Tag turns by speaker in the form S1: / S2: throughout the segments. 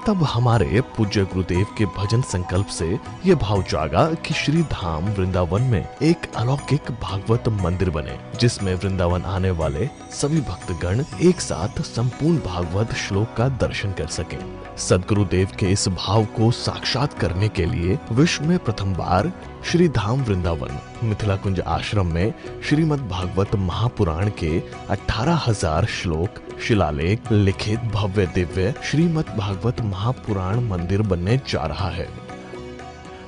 S1: तब हमारे पूज्य गुरुदेव के भजन संकल्प से ये भाव जागा कि श्री धाम वृंदावन में एक अलौकिक भागवत मंदिर बने, जिसमें वृंदावन आने वाले सभी भक्तगण एक साथ संपूर्ण भागवत श्लोक का दर्शन कर सकें। सद्गुरुदेव के इस भाव को साक्षात करने के लिए विश्व में प्रथम बार श्री धाम वृंदावन मिथिला कुंज आश्रम में श्रीमद् भागवत महापुराण के 18,000 श्लोक शिलालेख लिखित भव्य दिव्य श्रीमद् भागवत महापुराण मंदिर बनने जा रहा है।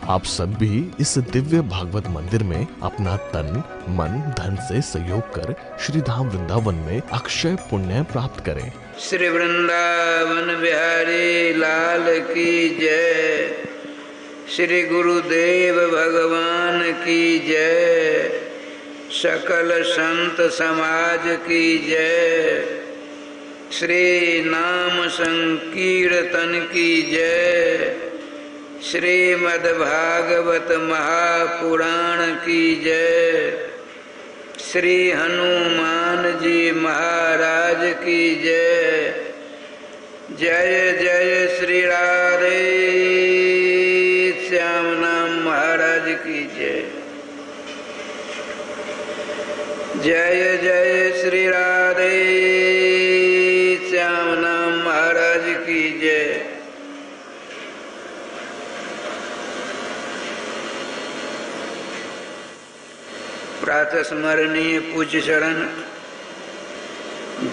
S1: आप सब भी इस दिव्य भागवत मंदिर में अपना तन मन धन से सहयोग कर श्री धाम वृंदावन में अक्षय पुण्य प्राप्त करें।
S2: श्री वृंदावन बिहारी लाल की जय। श्री गुरुदेव भगवान की जय। सकल संत समाज की जय। श्री नाम संकीर्तन की जय। श्रीमद् भागवत महापुराण की जय। श्री हनुमान जी महाराज की जय। जय जय श्री राधे श्याम नाम महाराज की जय। जय जय श्री राधे श्याम नाम महाराज की जय। प्रातः स्मरणीय पूज्य चरण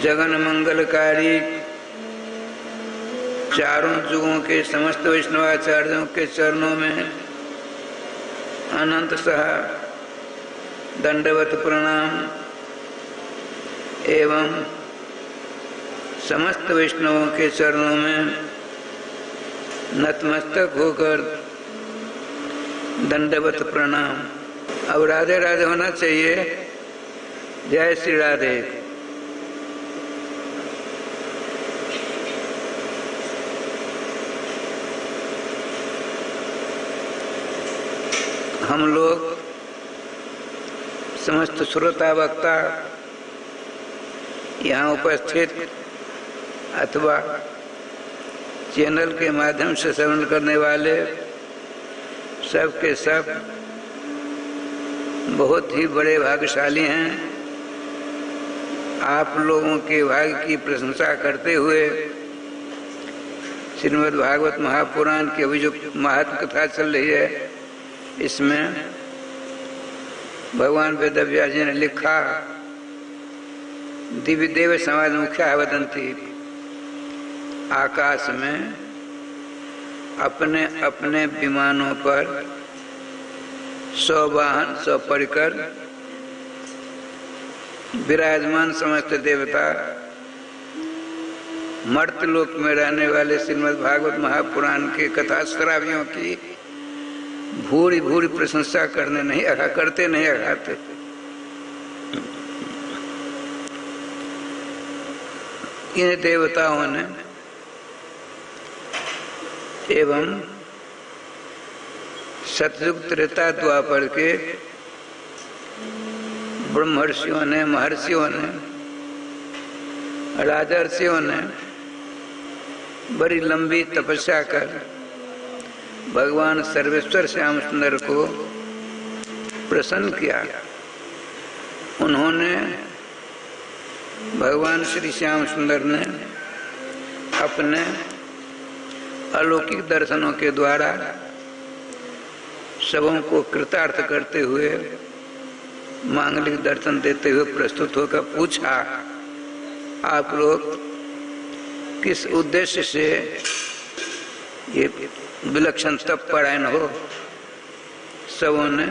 S2: जगन मंगलकारी चारों युगों के समस्त वैष्णवाचार्यों के चरणों में अनंत सहा दंडवत प्रणाम एवं समस्त वैष्णवों के चरणों में नतमस्तक होकर दंडवत प्रणाम। अब राधे राधे होना चाहिए। जय श्री राधे। हम लोग समस्त श्रोता वक्ता यहाँ उपस्थित अथवा चैनल के माध्यम से श्रवण करने वाले सब के सब बहुत ही बड़े भाग्यशाली हैं। आप लोगों के भाग्य की प्रशंसा करते हुए श्रीमद् भागवत महापुराण की अभी जो महात्म कथा चल रही है, इसमें भगवान वेदव्यास जी ने लिखा, दिव्य देव समाज मुख्या वदंती, आकाश में अपने अपने विमानों पर 100 वाहन 100 परिकर विराजमान समस्त देवता मर्तलोक में रहने वाले श्रीमद् भागवत महापुराण के कथा श्रावियों की भूरी भूरी प्रशंसा करते नहीं अघाते। इन देवताओं ने एवं सतयुग त्रेता द्वापर के ब्रह्मर्षियों ने, महर्षियों ने, राजर्षियों ने बड़ी लंबी तपस्या कर भगवान सर्वेश्वर श्याम सुंदर को प्रसन्न किया। उन्होंने भगवान श्री श्याम सुंदर ने अपने अलौकिक दर्शनों के द्वारा सबों को कृतार्थ करते हुए मांगलिक दर्शन देते हुए प्रस्तुत होकर पूछा, आप लोग किस उद्देश्य से ये विलक्षण तप परायण हो? सबों ने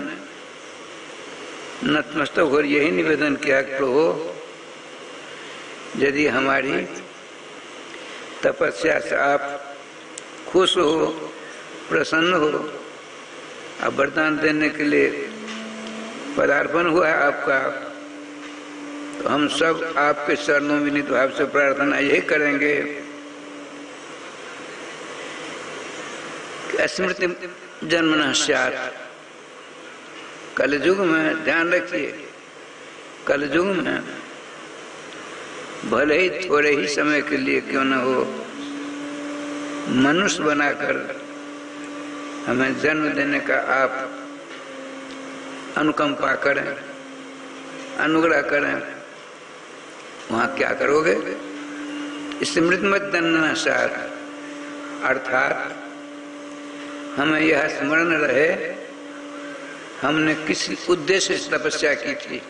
S2: नतमस्तक होकर यही निवेदन किया, प्रभु यदि हमारी तपस्या से आप खुश हो, प्रसन्न हो, अब वरदान देने के लिए पदार्पण हुआ है आपका, तो हम सब आपके चरणों में विनीत भाव से प्रार्थना यही करेंगे कि स्मृति जन्मना स्यात्। कलयुग में ध्यान रखिए, कलयुग में भले ही थोड़े ही समय के लिए क्यों न हो, मनुष्य बनाकर हमें जन्म देने का आप अनुकंपा करें, अनुग्रह करें, वहाँ क्या करोगे? स्मृतिमत दन्नासार, अर्थात हमें यह स्मरण रहे हमने किस उद्देश्य से तपस्या की थी।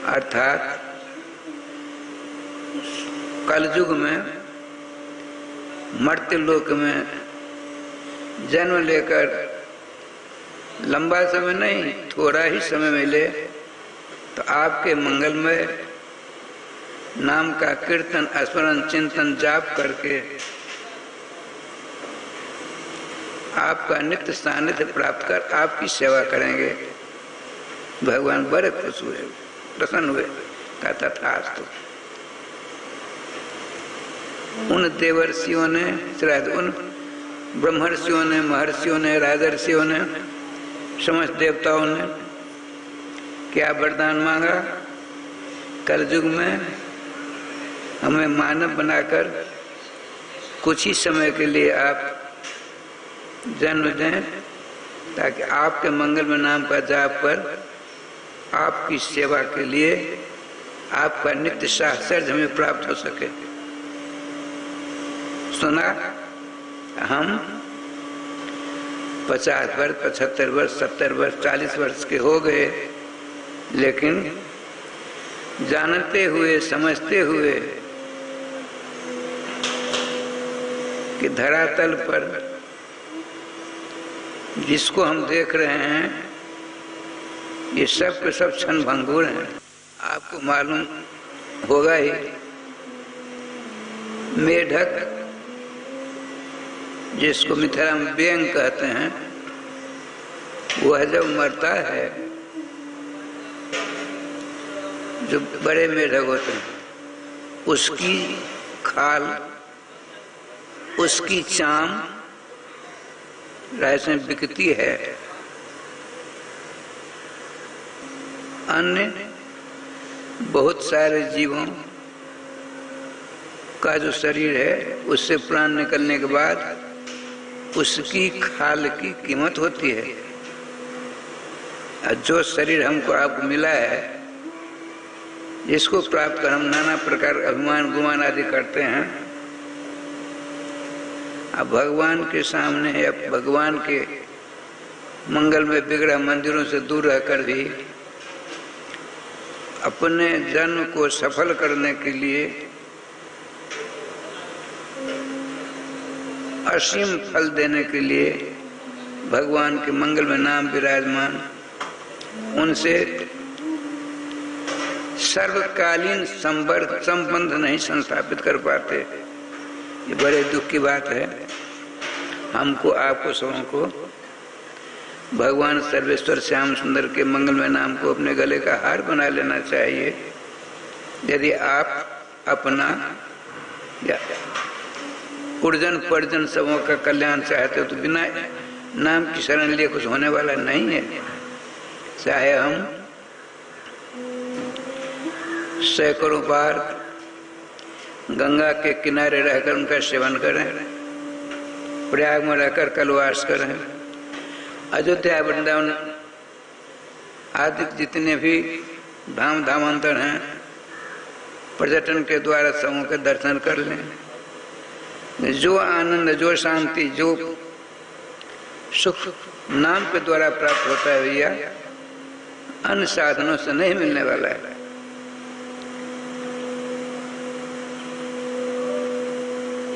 S2: अर्थात कलयुग में मर्त्य लोक में जन्म लेकर लंबा समय नहीं, थोड़ा ही समय मिले तो आपके मंगलमय नाम का कीर्तन, स्मरण, चिंतन, जाप करके आपका नित्य सानिध्य प्राप्त कर आपकी सेवा करेंगे। भगवान बड़े खुश हुए, प्रसन्न हुए, कहता था आज तो उन देवर्षियों ने, शायद उन ब्रह्मर्षियों ने, महर्षियों ने, राजर्षियों ने, समस्त देवताओं ने क्या वरदान मांगा? कलयुग में हमें मानव बनाकर कुछ ही समय के लिए आप जन्म दें ताकि आपके मंगल में नाम का जाप पर आपकी सेवा के लिए आपका नित्य साहचर्य हमें प्राप्त हो सके। सुना हम 50 वर्ष, 75 वर्ष, 70 वर्ष, 40 वर्ष के हो गए, लेकिन जानते हुए, समझते हुए कि धरातल पर जिसको हम देख रहे हैं ये सब के सब क्षण भंगुर हैं। आपको मालूम होगा ही, मेढक जिसको मिथिला में बेंग कहते हैं, वह जब मरता है, जो बड़े मेढक होते हैं, उसकी खाल, उसकी चाम राय बिकती है। अन्य बहुत सारे जीवों का जो शरीर है उससे प्राण निकलने के बाद उसकी खाल की कीमत होती है। और जो शरीर हमको आपको मिला है, जिसको प्राप्त कर हम नाना प्रकार अभिमान गुमान आदि करते हैं, अब भगवान के सामने या भगवान के मंगल में बिगड़ा मंदिरों से दूर रहकर भी अपने जन्म को सफल करने के लिए असीम फल देने के लिए भगवान के मंगल में नाम विराजमान, उनसे सर्वकालीन संबंध नहीं संस्थापित कर पाते। ये बड़े दुख की बात है। हमको, आपको, सबों को भगवान सर्वेश्वर श्याम सुंदर के मंगलमय नाम को अपने गले का हार बना लेना चाहिए। यदि आप अपना या उर्जन पर्जन सबों का कल्याण चाहते हो तो बिना नाम की शरण लिए कुछ होने वाला नहीं है। चाहे हम सैकड़ों बार गंगा के किनारे रहकर उनका सेवन करें, प्रयाग में रहकर कलवास करें, अयोध्या वृंदावन आदि जितने भी धाम धामांतर हैं, पर्यटन के द्वारा समूह के दर्शन कर लें। जो आनंद, जो शांति, जो सुख नाम के द्वारा प्राप्त होता है भैया, अन्य साधनों से नहीं मिलने वाला है।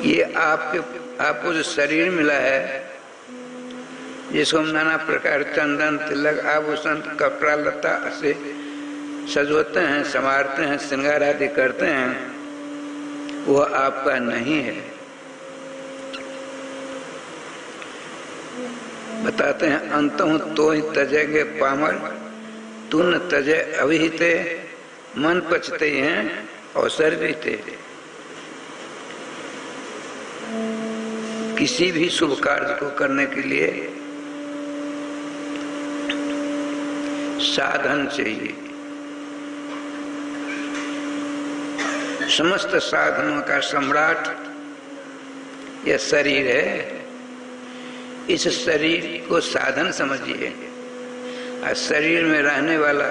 S2: ये आपको जो शरीर मिला है, जिसको हम नाना प्रकार चंदन, तिलक, आभूषण, कपड़ा लता से सजोते हैं, संवारते हैं, श्रृंगार आदि करते हैं, वह आपका नहीं है। बताते हैं अंतहु तो ही तजेंगे पामर, तू न तजे अभिहिते, मन पचते हैं अवसर बीते। किसी भी शुभ कार्य को करने के लिए साधन चाहिए। समस्त साधनों का सम्राट यह शरीर है, इस शरीर को साधन समझिए। और शरीर में रहने वाला,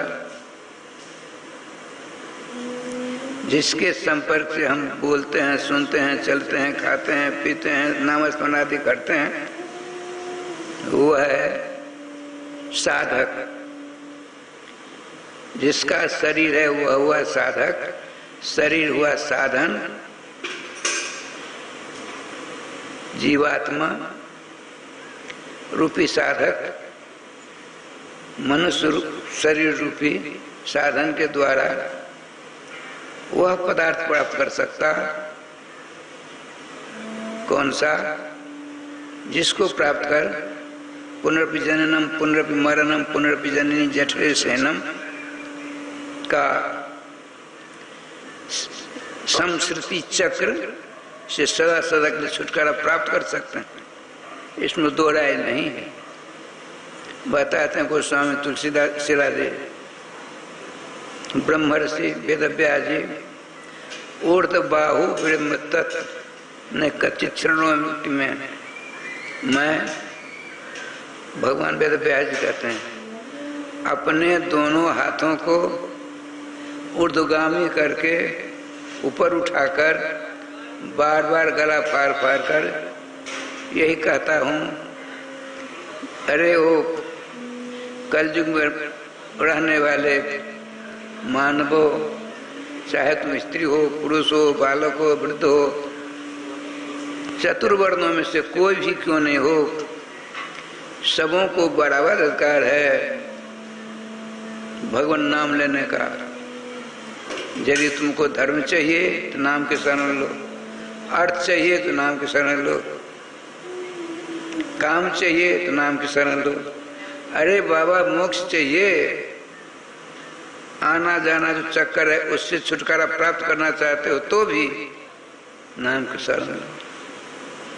S2: जिसके संपर्क से हम बोलते हैं, सुनते हैं, चलते हैं, खाते हैं, पीते हैं, नामस्मरण आदि करते हैं, वो है साधक। जिसका शरीर है वह हुआ साधक, शरीर हुआ साधन, जीवात्मा रूपी साधक मनुष्य शरीर रूपी साधन के द्वारा वह पदार्थ प्राप्त कर सकता। कौन सा? जिसको प्राप्त कर पुनरपि जननम पुनरपि मरणम पुनरपि जननी जठरे शयनम का संस्कृति चक्र से सदा सदा के लिए छुटकारा प्राप्त कर सकते हैं। इसमें दो राय नहीं है। बताते हैं गोस्वामी तुलसीदास शिलादेव, ब्रह्मर्षि वेदव्यास जी, ऊर्ध बाहु विड़म्बत ने कच्चित क्षणों में, मैं भगवान वेदव्यास जी कहते हैं, अपने दोनों हाथों को ऊर्ध्वगामी करके ऊपर उठाकर बार बार गला फाड़ फाड़ कर यही कहता हूँ, अरे वो कलयुग में रहने वाले मानवो, चाहे तुम स्त्री हो, पुरुष हो, बालक हो, वृद्ध हो, चतुर्वर्णों में से कोई भी क्यों नहीं हो, सबों को बराबर अधिकार है भगवान नाम लेने का। यदि तुमको धर्म चाहिए तो नाम के शरण लो, अर्थ चाहिए तो नाम के शरण लो, काम चाहिए तो नाम की शरण लो। अरे बाबा मोक्ष चाहिए, आना जाना जो चक्कर है उससे छुटकारा प्राप्त करना चाहते हो तो भी नाम की शरण लो।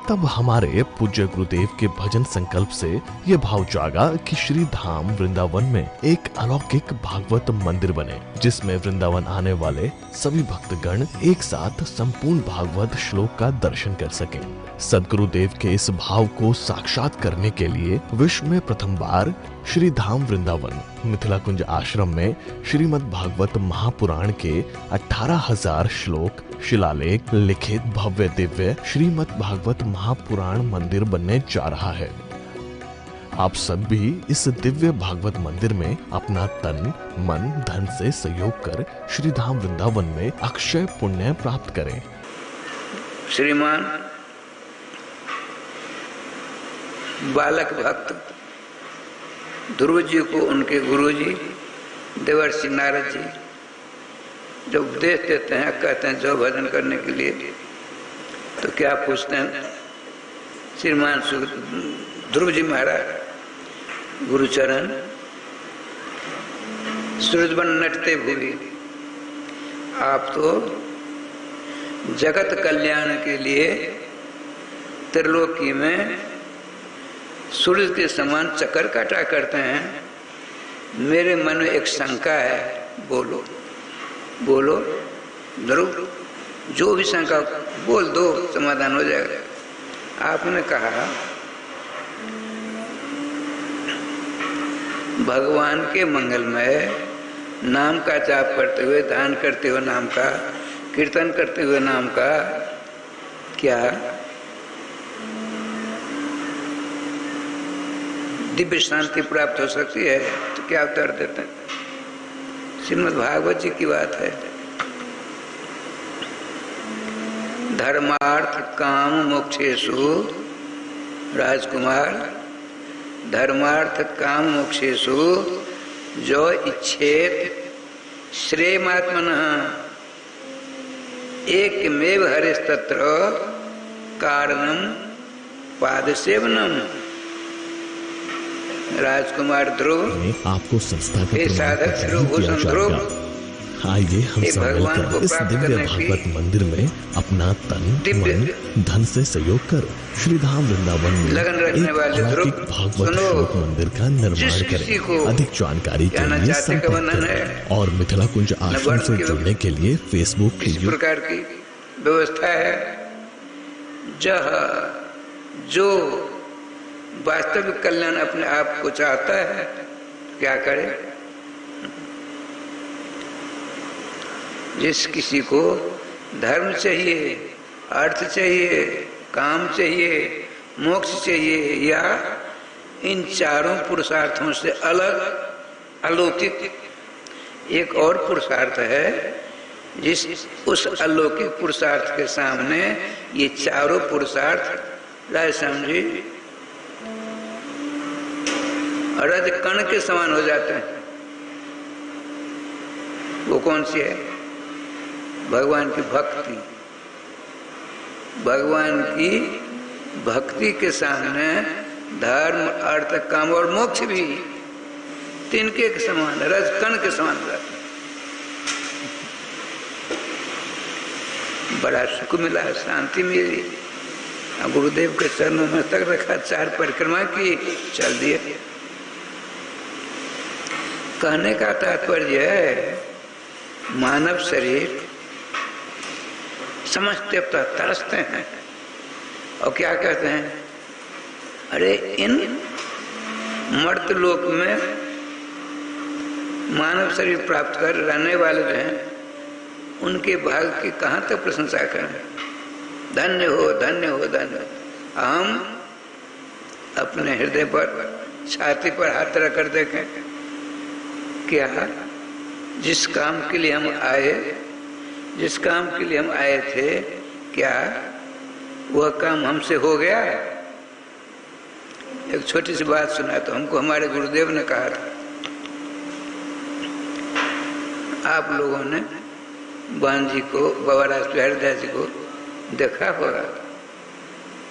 S1: तब हमारे पूज्य गुरुदेव के भजन संकल्प से ये भाव जागा कि श्री धाम वृंदावन में एक अलौकिक भागवत मंदिर बने, जिसमें वृंदावन आने वाले सभी भक्तगण एक साथ संपूर्ण भागवत श्लोक का दर्शन कर सकें। सदगुरुदेव के इस भाव को साक्षात करने के लिए विश्व में प्रथम बार श्री धाम वृंदावन मिथिला कुंज आश्रम में श्रीमद् भागवत महापुराण के 18,000 श्लोक शिलालेख लिखित भव्य दिव्य श्रीमद् भागवत महापुराण मंदिर बनने जा रहा है। आप सब भी इस दिव्य भागवत मंदिर में अपना तन मन धन से सहयोग कर श्री धाम वृंदावन में अक्षय पुण्य प्राप्त करें।
S2: श्रीमान बालक भक्त ध्रुव जी को उनके गुरु जी देवर्षि नारद जी जब उपदेश देते हैं, कहते हैं जो भजन करने के लिए, तो क्या पूछते हैं? श्रीमान ध्रुव जी महाराज गुरुचरण सूरजबन नटते भूवि, आप तो जगत कल्याण के लिए त्रिलोकी में सूरज के समान चक्कर काटा करते हैं। मेरे मन में एक शंका है, बोलो बोलो ध्रुव, जो भी शंका बोल दो, समाधान हो जाएगा। आपने कहा भगवान के मंगलमय नाम का जाप करते हुए, दान करते हुए नाम का, कीर्तन करते हुए नाम का क्या दिव्य शांति प्राप्त हो सकती है? तो क्या उत्तर देते हैं? श्रीमद् भागवत जी की बात है। धर्मार्थ काम मोक्षेषु, राजकुमार धर्मार्थ काम मोक्षेषु जो इच्छेत श्रेयमात्मनः एकमेव हरेस्तत्र कारणम पादसेवनम। राजकुमार ध्रुव
S1: आपको संस्था का
S2: साधक शिरोभूषण ध्रुव,
S1: आइए हम सब मिलकर इस दिव्य भागवत मंदिर में अपना तन मन धन से सहयोग कर श्री धाम वृंदावन में एक अलौकिक भागवत श्लोक मंदिर का निर्माण करें। अधिक जानकारी के लिए संपर्क करें और मिथिला कुंज आश्रम से जुड़ने के लिए फेसबुक
S2: इस प्रकार की व्यवस्था है। जह जो वास्तविक कल्याण अपने आप को चाहता है क्या करे। जिस किसी को धर्म चाहिए, अर्थ चाहिए, काम चाहिए, मोक्ष चाहिए, या इन चारों पुरुषार्थों से अलग अलौकिक एक और पुरुषार्थ है, जिस उस अलौकिक पुरुषार्थ के सामने ये चारों पुरुषार्थ राय समझी रज कण के समान हो जाते हैं। वो कौन सी है? भगवान की भक्ति। भगवान की भक्ति के सामने धर्म, अर्थ, काम और मोक्ष भी तिनके के समान, रज कण के समान रहते। बड़ा सुख मिला, शांति मिली। गुरुदेव के चरणों में तक रखा, 4 परिक्रमा की, चल दिए। कहने का तात्पर्य है मानव शरीर समझते तरसते हैं और क्या कहते हैं, अरे इन मर्त लोक में मानव शरीर प्राप्त कर रहने वाले जो हैं उनके भाग की कहाँ तक प्रशंसा करें। धन्य हो, धन्य हो, धन्य। हम अपने हृदय पर, छाती पर हाथ रख कर देखें, क्या जिस काम के लिए हम आए, जिस काम के लिए हम आए थे, क्या वह काम हमसे हो गया? एक छोटी सी बात सुना तो हमको हमारे गुरुदेव ने कहा था, आप लोगों ने बान जी को, बाबा राष्ट्र हरिदास जी को देखा होगा।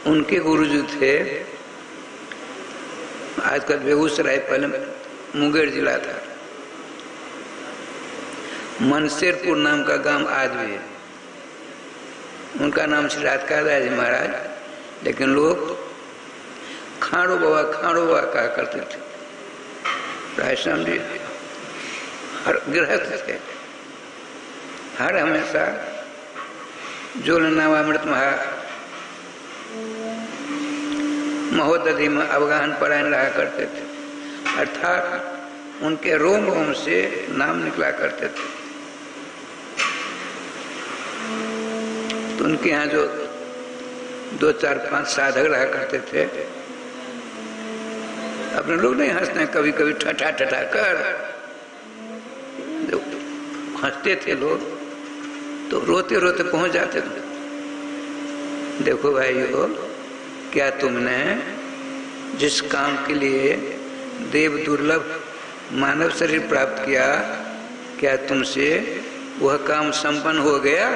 S2: उनके गुरुजी थे, आजकल बेगूसराय, पहले मुंगेर जिला था, मनसेरपुर नाम का गांव आज भी है। उनका नाम श्री राजकादास जी महाराज, लेकिन लोग खाड़ो बाबा कहा करते थे। रायश्याम जी हर गृहस्थ थे, हर हमेशा जोलनावामृत महोदधि में अवगाहन परायण रहा करते थे, अर्थात उनके रोम रोम से नाम निकला करते थे। तो उनके यहाँ जो 2, 4, 5 साधक रहा करते थे, अपने लोग नहीं हंसते हैं कभी कभी ठठा कर, हंसते थे लोग तो रोते रोते पहुंच जाते थे। देखो भाइयों, क्या तुमने जिस काम के लिए देव दुर्लभ मानव शरीर प्राप्त किया, क्या तुमसे वह काम संपन्न हो गया?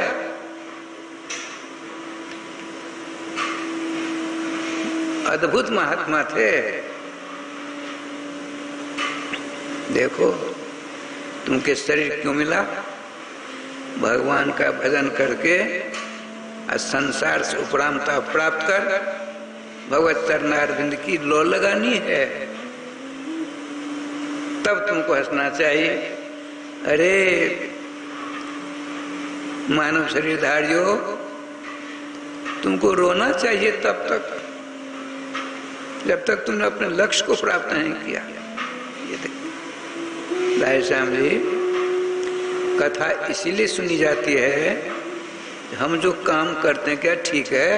S2: अद्भुत महात्मा थे। देखो तुमके शरीर क्यों मिला? भगवान का भजन करके और संसार से उपरामता प्राप्त कर भगवत चरणारविंद की लौ लगानी है, तब तुमको हंसना चाहिए। अरे मानव शरीरधारियों, तुमको रोना चाहिए तब तक जब तक तुमने अपने लक्ष्य को प्राप्त नहीं किया। ये देखो रायश्याम जी, कथा इसीलिए सुनी जाती है, हम जो काम करते हैं क्या ठीक है,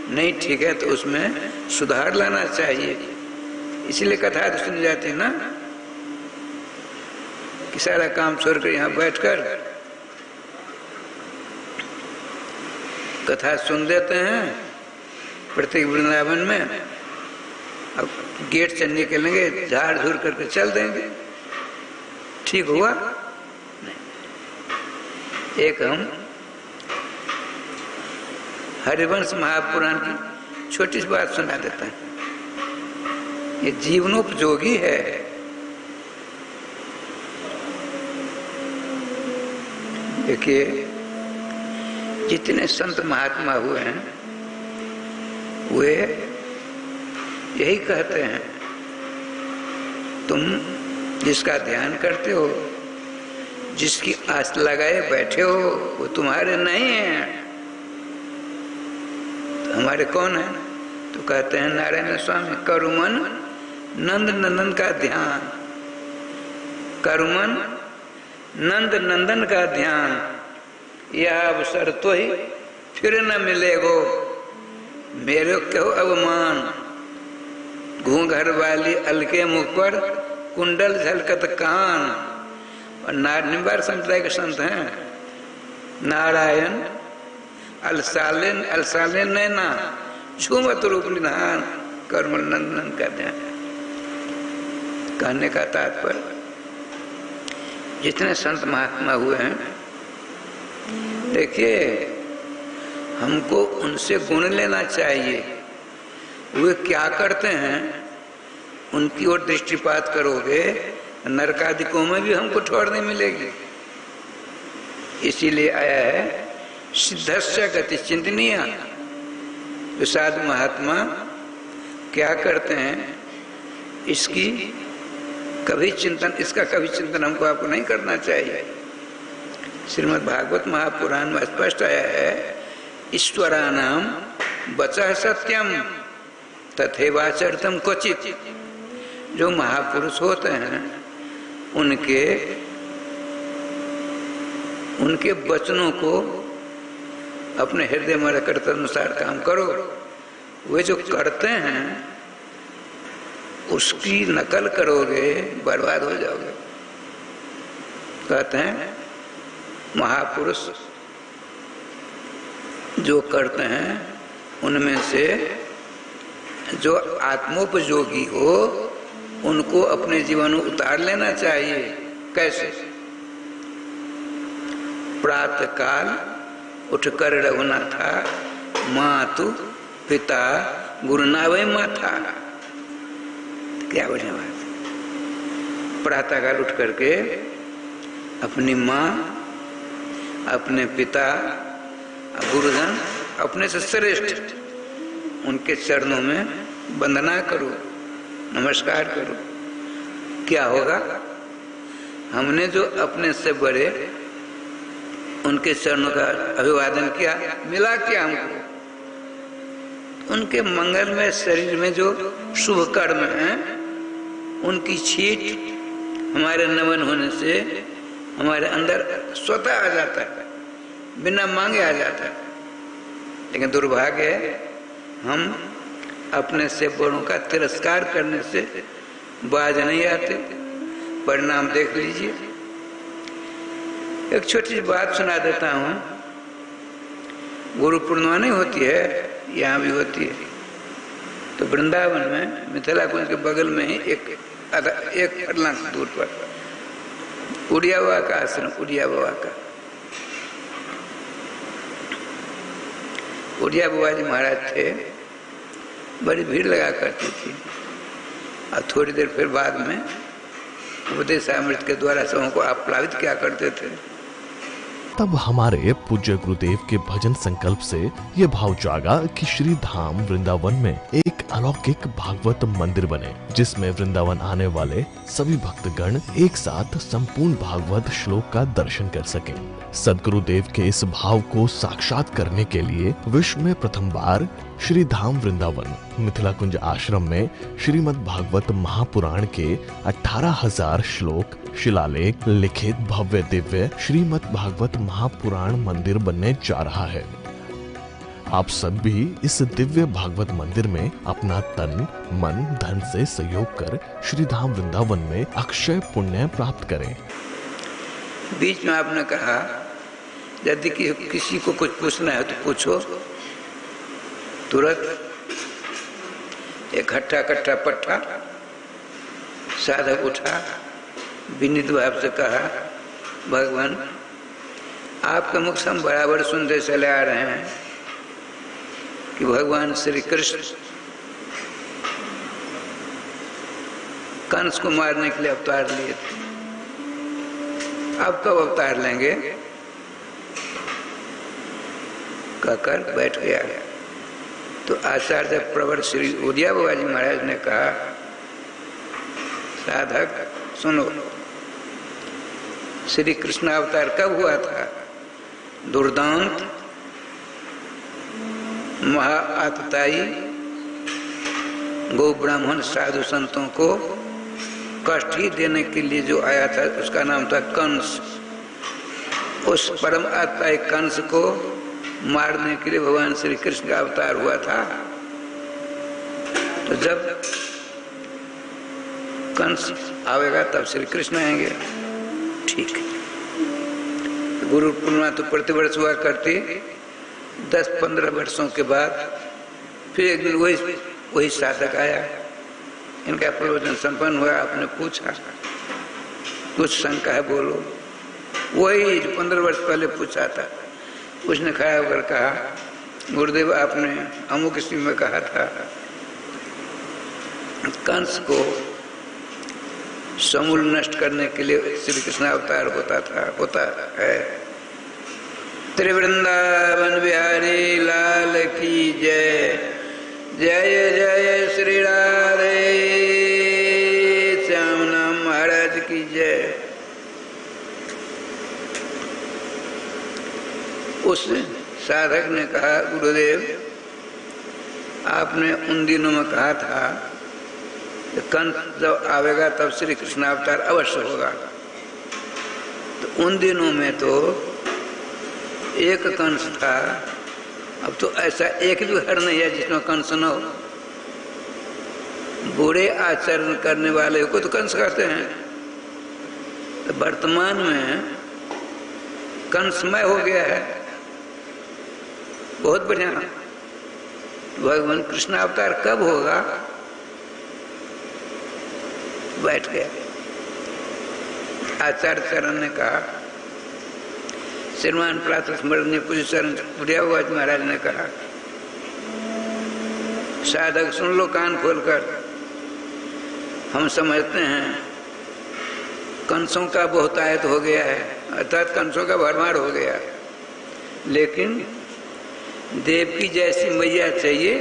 S2: नहीं ठीक है तो उसमें सुधार लाना चाहिए। इसीलिए कथा तो सुनी जाती है ना, कि सारा काम छोड़कर यहाँ बैठकर कथा सुन देते हैं प्रत्येक वृंदावन में, अब गेट से निकलेंगे झाड़ झूर करके चल देंगे, ठीक हुआ? नहीं। एक हम हरिवंश महापुराण की छोटी सी बात सुना देते हैं, ये जीवनोपयोगी है। देखिए जितने संत महात्मा हुए हैं वे यही कहते हैं, तुम जिसका ध्यान करते हो, जिसकी आस लगाए बैठे हो, वो तुम्हारे नहीं है। तो हमारे कौन है? तो कहते हैं नारायण स्वामी। करुमन नंद नंदन का ध्यान, करुमन नंद नंदन का ध्यान, यह अवसर तो ही फिर न मिलेगो, मेरे क्यों अवमान। घूंघर वाली अलके मुख पर कुंडल झलकत कान। और निम्बार संप्रदाय के संत हैं। नारायण अलसालेन अलसालेन नैना, झूमत रूप निधान, कर्मल नंदन का ध्यान। कहने का तात्पर्य, जितने संत महात्मा हुए हैं, देखिए हमको उनसे गुण लेना चाहिए। वे क्या करते हैं उनकी ओर दृष्टिपात करोगे, नरकादिकों में भी हमको ठोर नहीं मिलेगी। इसीलिए आया है सिद्धस्य गति चिंतनीय। तो साधु महात्मा क्या करते हैं, इसकी कभी चिंतन, इसका कभी चिंतन हमको आपको नहीं करना चाहिए। श्रीमद् भागवत महापुराण में स्पष्ट आया है, ईश्वरानाम वचः सत्यम तथैवाचरितम क्वचित। जो महापुरुष होते हैं उनके वचनों को अपने हृदय में रखकर तदनुसार काम करो। वे जो करते हैं उसकी नकल करोगे, बर्बाद हो जाओगे। कहते हैं महापुरुष जो करते हैं उनमें से जो आत्मोपयोगी हो उनको अपने जीवन में उतार लेना चाहिए। कैसे? प्रातः काल उठकर रघुनाथा, मातु पिता गुरुनावे माथा। क्या बढ़िया बात। प्रातः काल उठ करके अपनी माँ, अपने पिता, गुरुजन, अपने से श्रेष्ठ उनके चरणों में वंदना करो, नमस्कार करो। क्या होगा? हमने जो अपने से बड़े उनके चरणों का अभिवादन किया, मिला क्या हमको? उनके मंगलमय शरीर में जो शुभ कर्म हैं उनकी छीट हमारे नमन होने से हमारे अंदर स्वतः आ जाता है, बिना मांगे आ जाता है। लेकिन दुर्भाग्य है, हम अपने से बड़ों का तिरस्कार करने से बाज नहीं आते। परिणाम देख लीजिए। एक छोटी सी बात सुना देता हूँ। गुरु पूर्णिमा नहीं होती है, यहाँ भी होती है। तो वृंदावन में मिथिला कुंज के बगल में ही एक फरलांग दूर पर उड़िया बाबा का आश्रम, उड़िया बाबा का। उड़िया बाबा जी महाराज थे, बड़ी भीड़ लगा करती थी। और थोड़ी देर फिर बाद में उपदेशामृत के द्वारा सबों को आप्लावित क्या करते थे।
S1: तब हमारे पूज्य गुरुदेव के भजन संकल्प से ये भाव जागा कि श्री धाम वृंदावन में एक अलौकिक भागवत मंदिर बने, जिसमें वृंदावन आने वाले सभी भक्तगण एक साथ संपूर्ण भागवत श्लोक का दर्शन कर सकें। सदगुरुदेव के इस भाव को साक्षात करने के लिए विश्व में प्रथम बार श्री धाम वृंदावन मिथिला कुंज आश्रम में श्रीमद् भागवत महापुराण के 18,000 श्लोक शिलालेख लिखित भव्य दिव्य श्रीमद् भागवत महापुराण मंदिर बनने जा रहा है। आप सब भी इस दिव्य भागवत मंदिर में अपना तन मन धन से सहयोग कर श्री धाम वृंदावन में अक्षय पुण्य प्राप्त करें।
S2: बीच में आपने कहा यदि किसी को कुछ पूछना है तो पूछो। तुरंत एक हट्ठा कट्ठा पट्ठा साधक उठा, विनीत भाव से कहा, भगवान आपके मुख से हम बराबर सुनते चले आ रहे हैं कि भगवान श्री कृष्ण कंस को मारने के लिए अवतार लिए थे। अब कब अवतार लेंगे? कहकर बैठ गया। तो आचार्य प्रवर श्री उड़िया बाबा जी महाराज ने कहा, साधक सुनो, श्री कृष्ण अवतार कब हुआ था? दुर्दांत महाआतताई गो ब्राह्मण साधु संतों को कष्ट ही देने के लिए जो आया था उसका नाम था कंस। उस परम आतताई कंस को मारने के लिए भगवान श्री कृष्ण का अवतार हुआ था। तो जब कंस आवेगा तब श्री कृष्ण आएंगे। ठीक है। गुरु पूर्णिमा तो प्रतिवर्ष हुआ करती। 10-15 वर्षों के बाद फिर एक दिन वही साधक आया। इनका प्रवचन संपन्न हुआ। आपने पूछा कुछ शंका है बोलो। वही 15 वर्ष पहले पूछा था। उसने खड़ा होकर कहा, गुरुदेव आपने अमुक स्थिति में कहा था कंस को समूल नष्ट करने के लिए श्री कृष्ण अवतार होता है। त्रिवृंदावन बिहारी लाल की जय। जय जय श्री राधे श्याम नाम महाराज की जय। उस साधक ने कहा, गुरुदेव आपने उन दिनों में कहा था कि कंस जब आवेगा तब श्री कृष्ण अवतार अवश्य होगा। तो उन दिनों में तो एक कंस था। अब तो ऐसा एक भी घर नहीं है जिसमें कंस न हो। बुरे आचरण करने वाले को तो कंस कहते हैं। तो वर्तमान में कंसमय हो गया है। बहुत बढ़िया। भगवान कृष्ण अवतार कब होगा? बैठ गया। आचार्य चरण ने कहा, श्रीमान प्रातः स्मरण ने पूज्य चरण प्रयागराज महाराज ने कहा, साधक सुन लो कान खोलकर। हम समझते हैं कंसों का बहुतायत हो गया है, अर्थात कंसों का भरमार हो गया। लेकिन देवकी जैसी मैया चाहिए।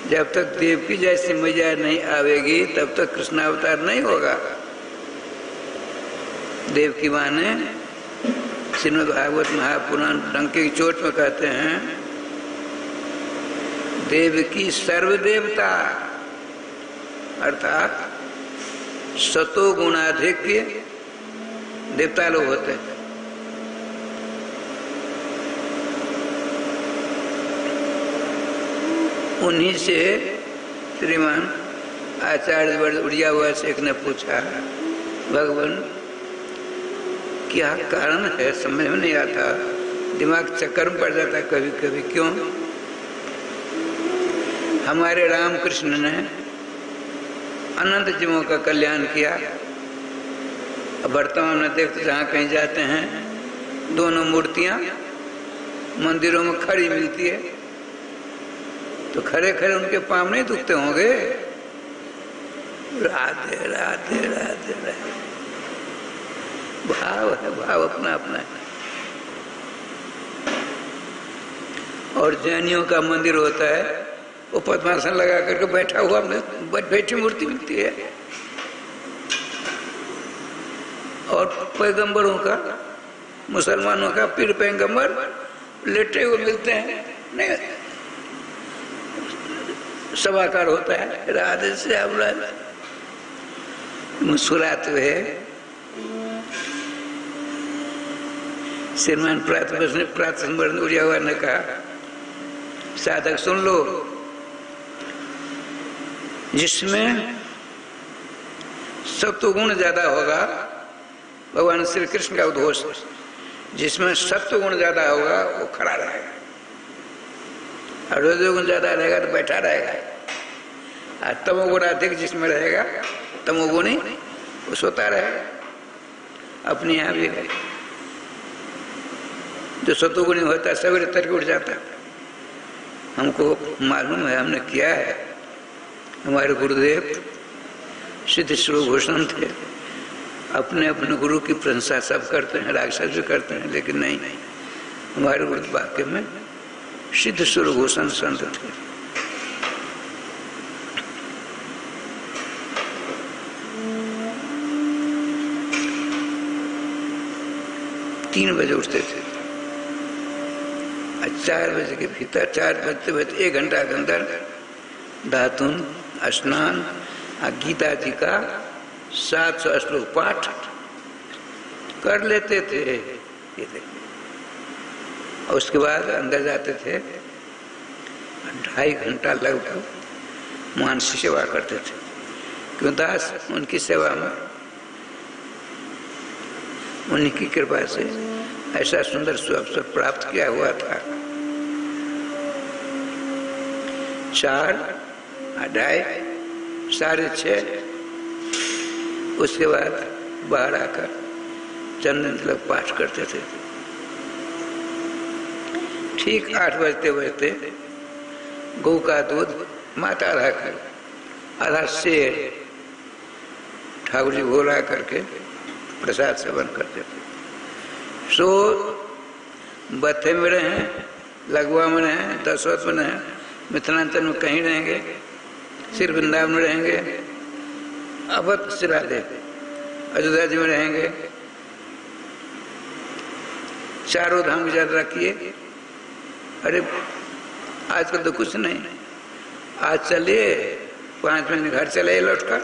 S2: जब तक देवकी जैसी मैया नहीं आवेगी तब तक कृष्ण अवतार नहीं होगा। देवकी माँ ने श्रीमद् भागवत महापुराण डंके की चोट में कहते हैं, देवकी सर्वदेवता अर्थात सतो गुणाधिक्य देवता लोग होते हैं। उन्हीं से श्रीमान आचार्य उड़िया हुआ शेख ने पूछा, भगवान क्या कारण है? समझ में नहीं आता, दिमाग चक्कर में पड़ जाता कभी कभी। क्यों? हमारे रामकृष्ण ने अनंत जीवों का कल्याण किया। अब वर्तमान में देखते जहाँ कहीं जाते हैं दोनों मूर्तियाँ मंदिरों में खड़ी मिलती है, तो खड़े खड़े उनके पाँव नहीं दुखते होंगे? राधे राधे राधे राधे। भाव है, भाव अपना अपना है। और जैनियों का मंदिर होता है, वो पद्मासन लगा करके बैठा हुआ बैठी मूर्ति मिलती है। और पैगंबरों का, मुसलमानों का पीर पैगंबर लेटे हुए मिलते हैं। नहीं, सभाकार होता है। राधे श्याम राधे मुस्कुराते हुए श्रीमान प्रातः उड़िया हुआ ने कहा, साधक सुन लो, जिसमें सत्व गुण ज्यादा होगा भगवान श्री कृष्ण का उद्घोष, जिसमें सत्व गुण ज्यादा होगा वो खड़ा रहेगा, और रजोगुण ज्यादा रहेगा तो बैठा रहेगा। और तमोगुण अधिक जिसमें रहेगा तमोगुणी वो सोता रहेगा। अपने यहाँ भी है, जो सतोगुणी होता है सवेरे तड़के उठ जाता है। हमको मालूम है, हमने किया है। हमारे गुरुदेव सिद्ध स्वरूप घोषण थे। अपने अपने गुरु की प्रशंसा सब करते हैं, राक्षस भी करते हैं, लेकिन नहीं, हमारे गुरु वाक्य में सिद्ध स्वरूप घोषण संत थे। तीन बजे उठते थे। अच्छा, 4 बजे के भीतर, 4 बजते बजते 1 घंटा के अंदर दातुन, स्नान, गीता जी का 700 श्लोक पाठ कर लेते थे। ये देखो, और उसके बाद अंदर जाते थे, 2.5 घंटा लगभग मानसी सेवा करते थे। क्यों दास उनकी सेवा में, उन्हीं की कृपा से ऐसा सुंदर अवसर प्राप्त किया हुआ था। 4, 2:30, 6:30, उसके बाद बाहर आकर चंदन तिलक पाठ करते थे। ठीक 8 बजते बजते गौ का दूध माता आधा कर, आधा शेर ठाकुर जी भोला करके प्रसाद सेवन करते थे। सो बत्थे में रहे, लगवा में रहे, दसवत में रहे, मिथिलांचल में कहीं रहेंगे, सिर्फ वृंदावन में रहेंगे, अवध सिराधे अयोध्या जी में रहेंगे, चारों धाम की यात्रा किए। अरे आजकल तो कुछ नहीं, आज चलिए 5 महीने घर चले लौटकर,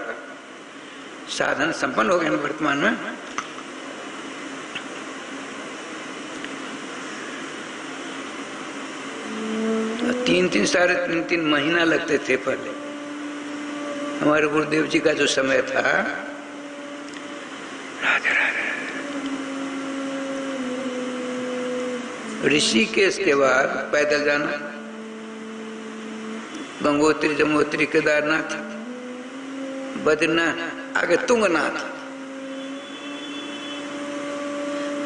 S2: साधन संपन्न हो गए वर्तमान में। तीन साढ़े तीन महीना लगते थे पहले। हमारे गुरुदेव जी का जो समय था, राधे राधे, ऋषिकेश के बाद पैदल जाना, गंगोत्री, जमुनोत्री, केदारनाथ, बद्रीनाथ, आगे तुंगनाथ,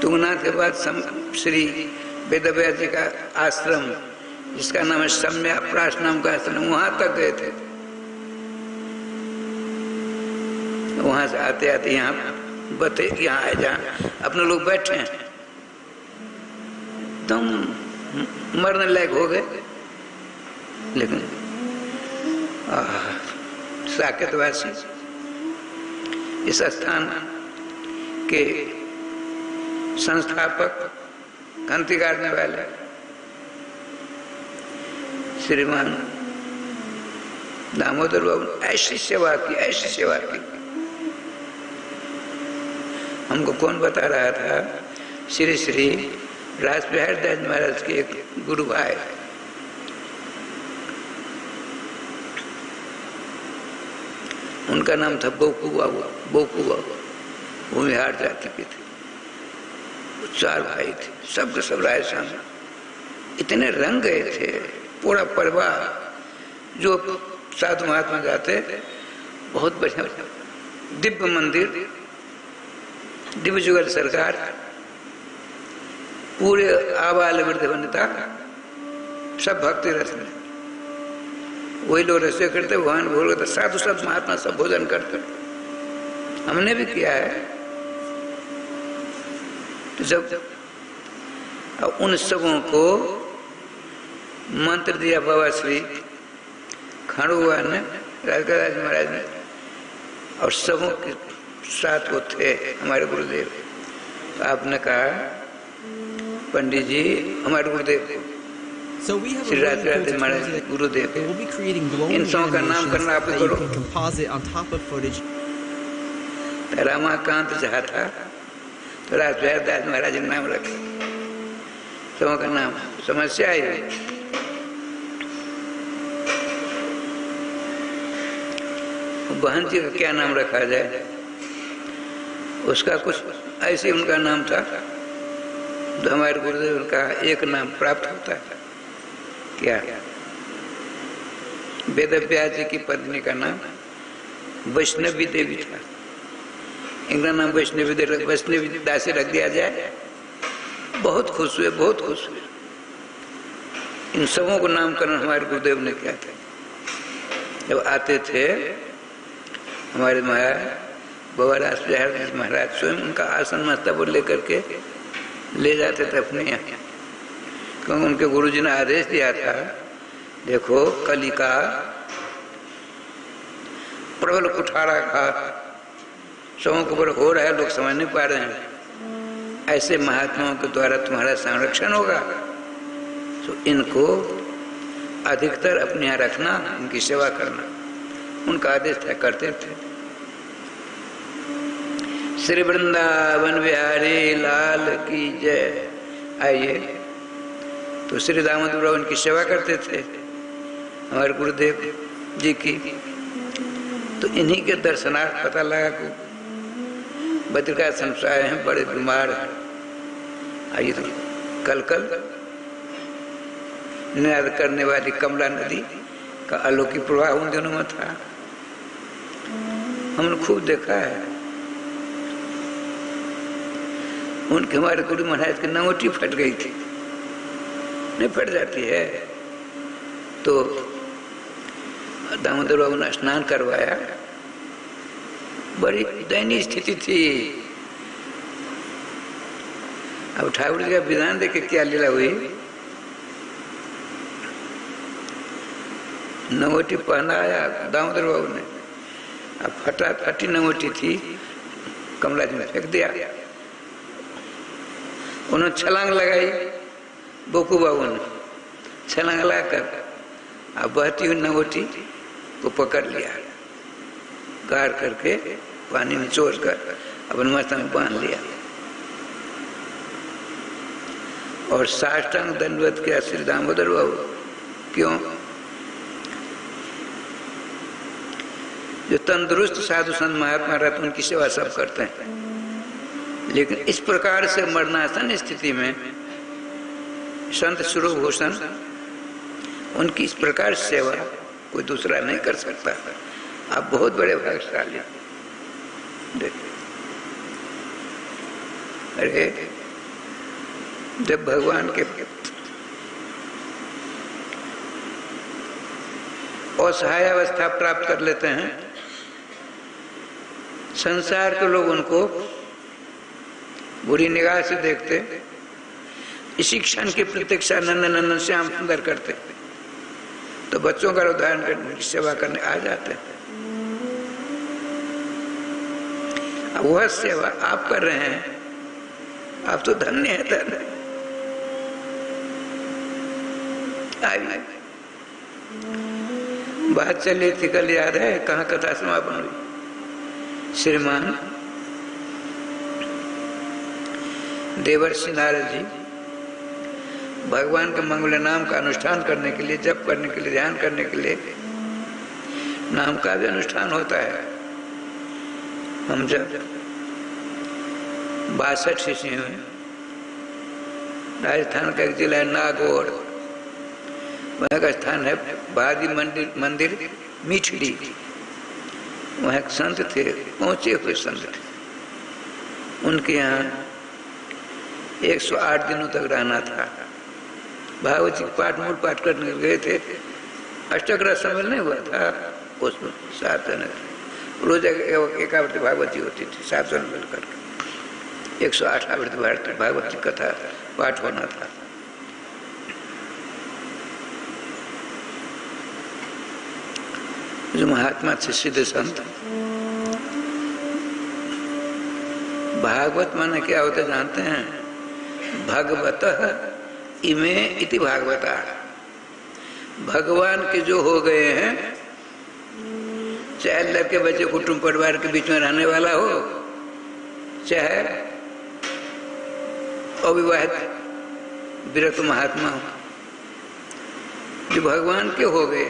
S2: तुंगनाथ के बाद श्री वेदव्यास जी का आश्रम, जिसका नाम है सम्याप्राश नाम का आश्रम, वहां तक गए थे। वहां से आते आते यहाँ आए जहाँ अपने लोग बैठे हैं, एकदम मरने लायक हो गए। लेकिन साकेतवासी इस स्थान के संस्थापक, क्रांति काटने वाले श्रीमान दामोदर बाबू ऐसी सेवा की, ऐसी सेवा की। हमको कौन बता रहा था, श्री श्री राजबिहारी दास महाराज के एक गुरु भाई, उनका नाम था बोकू बाबू, बोकू बाबू, वो बिहार जाति के थे। 4 भाई थे, सब के सब राजस्थान, इतने रंग गए थे पूरा परिवार। जो साधु महात्मा जाते, बहुत बढ़िया दिव्य मंदिर, दिव्य जुगल सरकार, पूरे आबाल वृद्ध वनिता, सब भक्ति रस में, वही लोग रसोई करते, भगवान भोल करते, साधु सब महात्मा सब भोजन करते। हमने भी किया है। तो जब उन सबों को मंत्र दिया बाबा श्री खंडुआ ने, राजगराज महाराज ने, और सबों के साथ वो थे हमारे गुरुदेव। तो आपने कहा, पंडित जी हमारे गुरुदेव श्री राजगराज महाराज गुरुदेव, इन सबों का नाम करना आप करो। रामाकांत जहाँ था तो राजगराज महाराज ने नाम रखे, सबों का नाम। समस्या आई, बहन जी का क्या नाम रखा जाए, उसका कुछ ऐसे उनका नाम था। तो हमारे गुरुदेव का एक नाम प्राप्त होता है, क्या? वेदव्यास जी की पत्नी का नाम वैष्णवी देवी था, इनका नाम वैष्णवी दासी रख दिया जाए। बहुत खुश हुए, बहुत खुश हुए। इन सबों को नामकरण हमारे गुरुदेव ने किया था। जब आते थे हमारे महाराज बाबा राजबिहारी महाराज स्वयं उनका आसन मस्तक पर लेकर के ले जाते थे अपने यहाँ, क्योंकि उनके गुरुजी ने आदेश दिया था, देखो कलिका प्रबल कुठारा घात सबों के ऊपर हो रहा है, लोग समझ नहीं पा रहे हैं। ऐसे महात्माओं के द्वारा तुम्हारा संरक्षण होगा, तो इनको अधिकतर अपने यहाँ रखना, इनकी सेवा करना उनका आदेश था, करते थे। श्री वृंदावन बिहारी लाल की जय। आइए, तो श्री दामोदर बाबा उनकी सेवा करते थे हमारे गुरुदेव जी की। तो इन्हीं के दर्शनार्थ पता लगा कि बद्रिकाश्रम से आए हैं, बड़े बीमार हैं। आइए, तो कल निनाद करने वाली कमला नदी का अलौकिक प्रवाह उन दिनों में था, हमने खूब देखा है। उनके हमारे गुरु महाराज की नंगोटी फट गई थी, नहीं फट जाती है, तो दामोदर बाबू ने स्नान करवाया। बड़ी दयनीय स्थिति थी। अब ठाकुर जी का विधान देखे क्या लीला हुई। नंगोटी पहनाया दामोदर बाबू ने, अब फटी नंगोटी थी, कमला जी ने फेंक दिया। उन्होंने छलांग लगाई, बोकू बाबू ने छलांग लगाकर अब बहती हुई नंगोटी को पकड़ लिया, गाड़ करके पानी में छोड़ कर अपने माथा में बांध लिया और साष्टांग दंडवत किया श्री दामोदर बाबू। क्यों? जो तंदुरुस्त साधु संत महात्मा रहते उनकी सेवा सब करते हैं, लेकिन इस प्रकार से मरणासन स्थिति में संत स्वरूपभूषण उनकी इस प्रकार सेवा कोई दूसरा नहीं कर सकता। आप बहुत बड़े भाग्यशाली। देखिए, अरे जब भगवान के असहाय अवस्था प्राप्त कर लेते हैं, संसार के लोग उनको बुरी निगाह से देखते, इसी क्षण की प्रतीक्षा नंदन श्याम सुंदर करते, तो बच्चों का उदाहरण करने की सेवा करने आ जाते हैं। अब वह सेवा आप कर रहे हैं, आप तो धन्य है, धन्य। आइए, बात चली थी, कल याद है कहाँ कथा समापन हुई। श्रीमान देवर्षि नारद जी भगवान के मंगल नाम का अनुष्ठान करने के लिए, जप करने के लिए, ध्यान करने के लिए, नाम का भी अनुष्ठान होता है। हम जब 62 शिष्य हुए, राजस्थान का एक जिला है नागौर, वहाँ का स्थान है भादी मंदिर मीठड़ी। वहाँ एक संत थे, पहुंचे हुए संत थे, उनके यहाँ 108 दिनों तक रहना था। भागवत जी पाठ मूल पाठ करने गए थे, अष्टग्रह सम्मेलन नहीं हुआ था, उसमें 7 जने थे। रोज एक आवृत्ति भागवत जी होती थी, 7 जन मिलकर 108 आवृत्ति भागवत जी कथा पाठ होना था। जो महात्मा थे सीधे संत, भागवत माने क्या होता जानते हैं? भगवतः इमे इति भागवता, भगवान के जो हो गए हैं, चाहे लड़के बच्चे कुटुंब परिवार के बीच में रहने वाला हो, चाहे अविवाहित विरक्त महात्मा हो, जो भगवान के हो गए,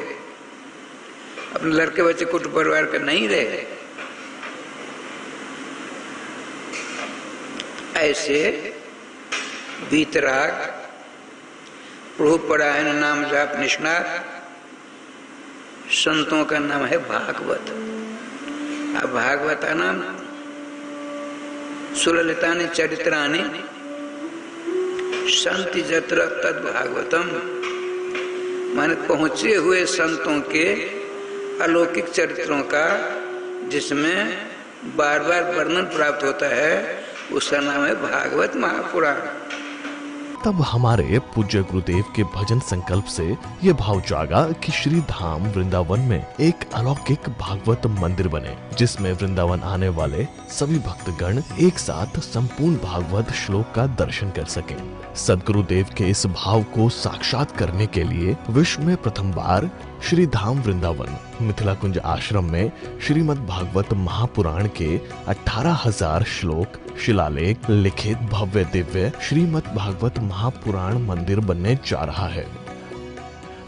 S2: अपने लड़के बच्चे कुटुंब परिवार के नहीं रहे, ऐसे वीतराग प्रभु परायण नाम जाप निष्णात संतों का नाम है भागवत। अब भागवता नाम सुललितानि चरित्राणि संति जत्र तद भागवतम, माने पहुंचे हुए संतों के अलौकिक चरित्रों का जिसमें बार बार वर्णन प्राप्त होता है, उसका नाम है भागवत महापुराण।
S1: तब हमारे पूज्य गुरुदेव के भजन संकल्प से ये भाव जागा कि श्री धाम वृंदावन में एक अलौकिक भागवत मंदिर बने, जिसमें वृंदावन आने वाले सभी भक्तगण एक साथ संपूर्ण भागवत श्लोक का दर्शन कर सकें। सदगुरुदेव के इस भाव को साक्षात करने के लिए विश्व में प्रथम बार श्री धाम वृंदावन मिथिला कुंज आश्रम में श्रीमद् भागवत महापुराण के 18,000 श्लोक शिलालेख लिखित भव्य दिव्य श्रीमद् भागवत महापुराण मंदिर बनने जा रहा है।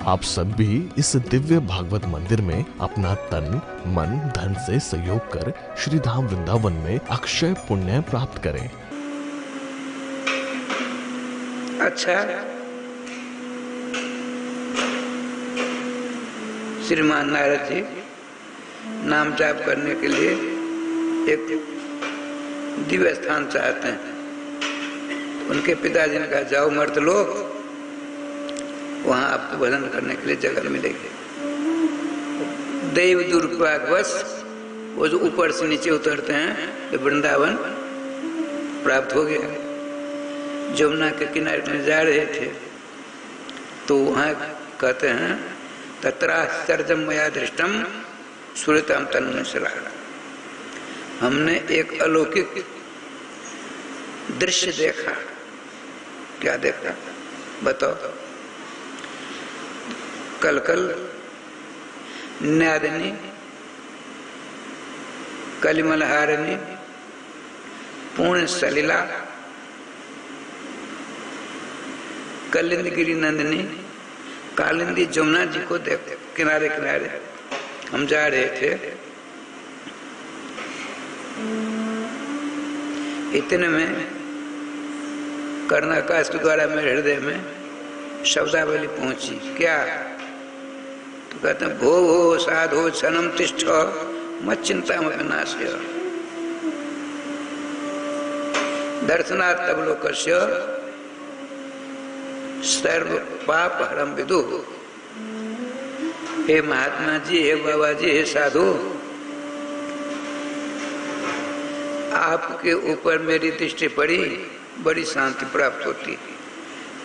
S1: आप सब भी इस दिव्य भागवत मंदिर में अपना तन मन धन से सहयोग कर श्री धाम वृंदावन में अक्षय पुण्य प्राप्त करें।
S2: अच्छा, श्रीमान नारद जी नाम जाप करने के लिए एक दिव्य स्थान चाहते हैं। उनके पिताजी ने कहा जाओ मर्द लोग, वहां आपको भजन करने के लिए जगह मिलेगी। दैव दुर्भाग्यवश वो जो ऊपर से नीचे उतरते हैं तो वृंदावन प्राप्त हो गया। जमुना के किनारे में जा रहे थे तो वहां कहते हैं तत्राश्चर्यम मया दृष्टम सुरतम तन्मनसरा। हमने एक अलौकिक दृश्य देखा। क्या देखा बताओ? कलकल नादिनी कलिमलहारिणी पूर्ण सलिला कलिंद गिरी नंदिनी कालिंदी जमुना जी को देख किनारे किनारे हम जा रहे थे। इतने में कर्णाकाश के द्वारा मेरे हृदय में शब्दावली पहुंची। क्या? तो कहते हैं भो भो साधो क्षणम तिष्ठ मत चिंता मत नाश्य दर्शनात् तब लोकस्य सर्व पाप हरम विदु। हे महात्मा जी, हे बाबा जी, हे साधु, आपके ऊपर मेरी दृष्टि पड़ी, बड़ी शांति प्राप्त होती।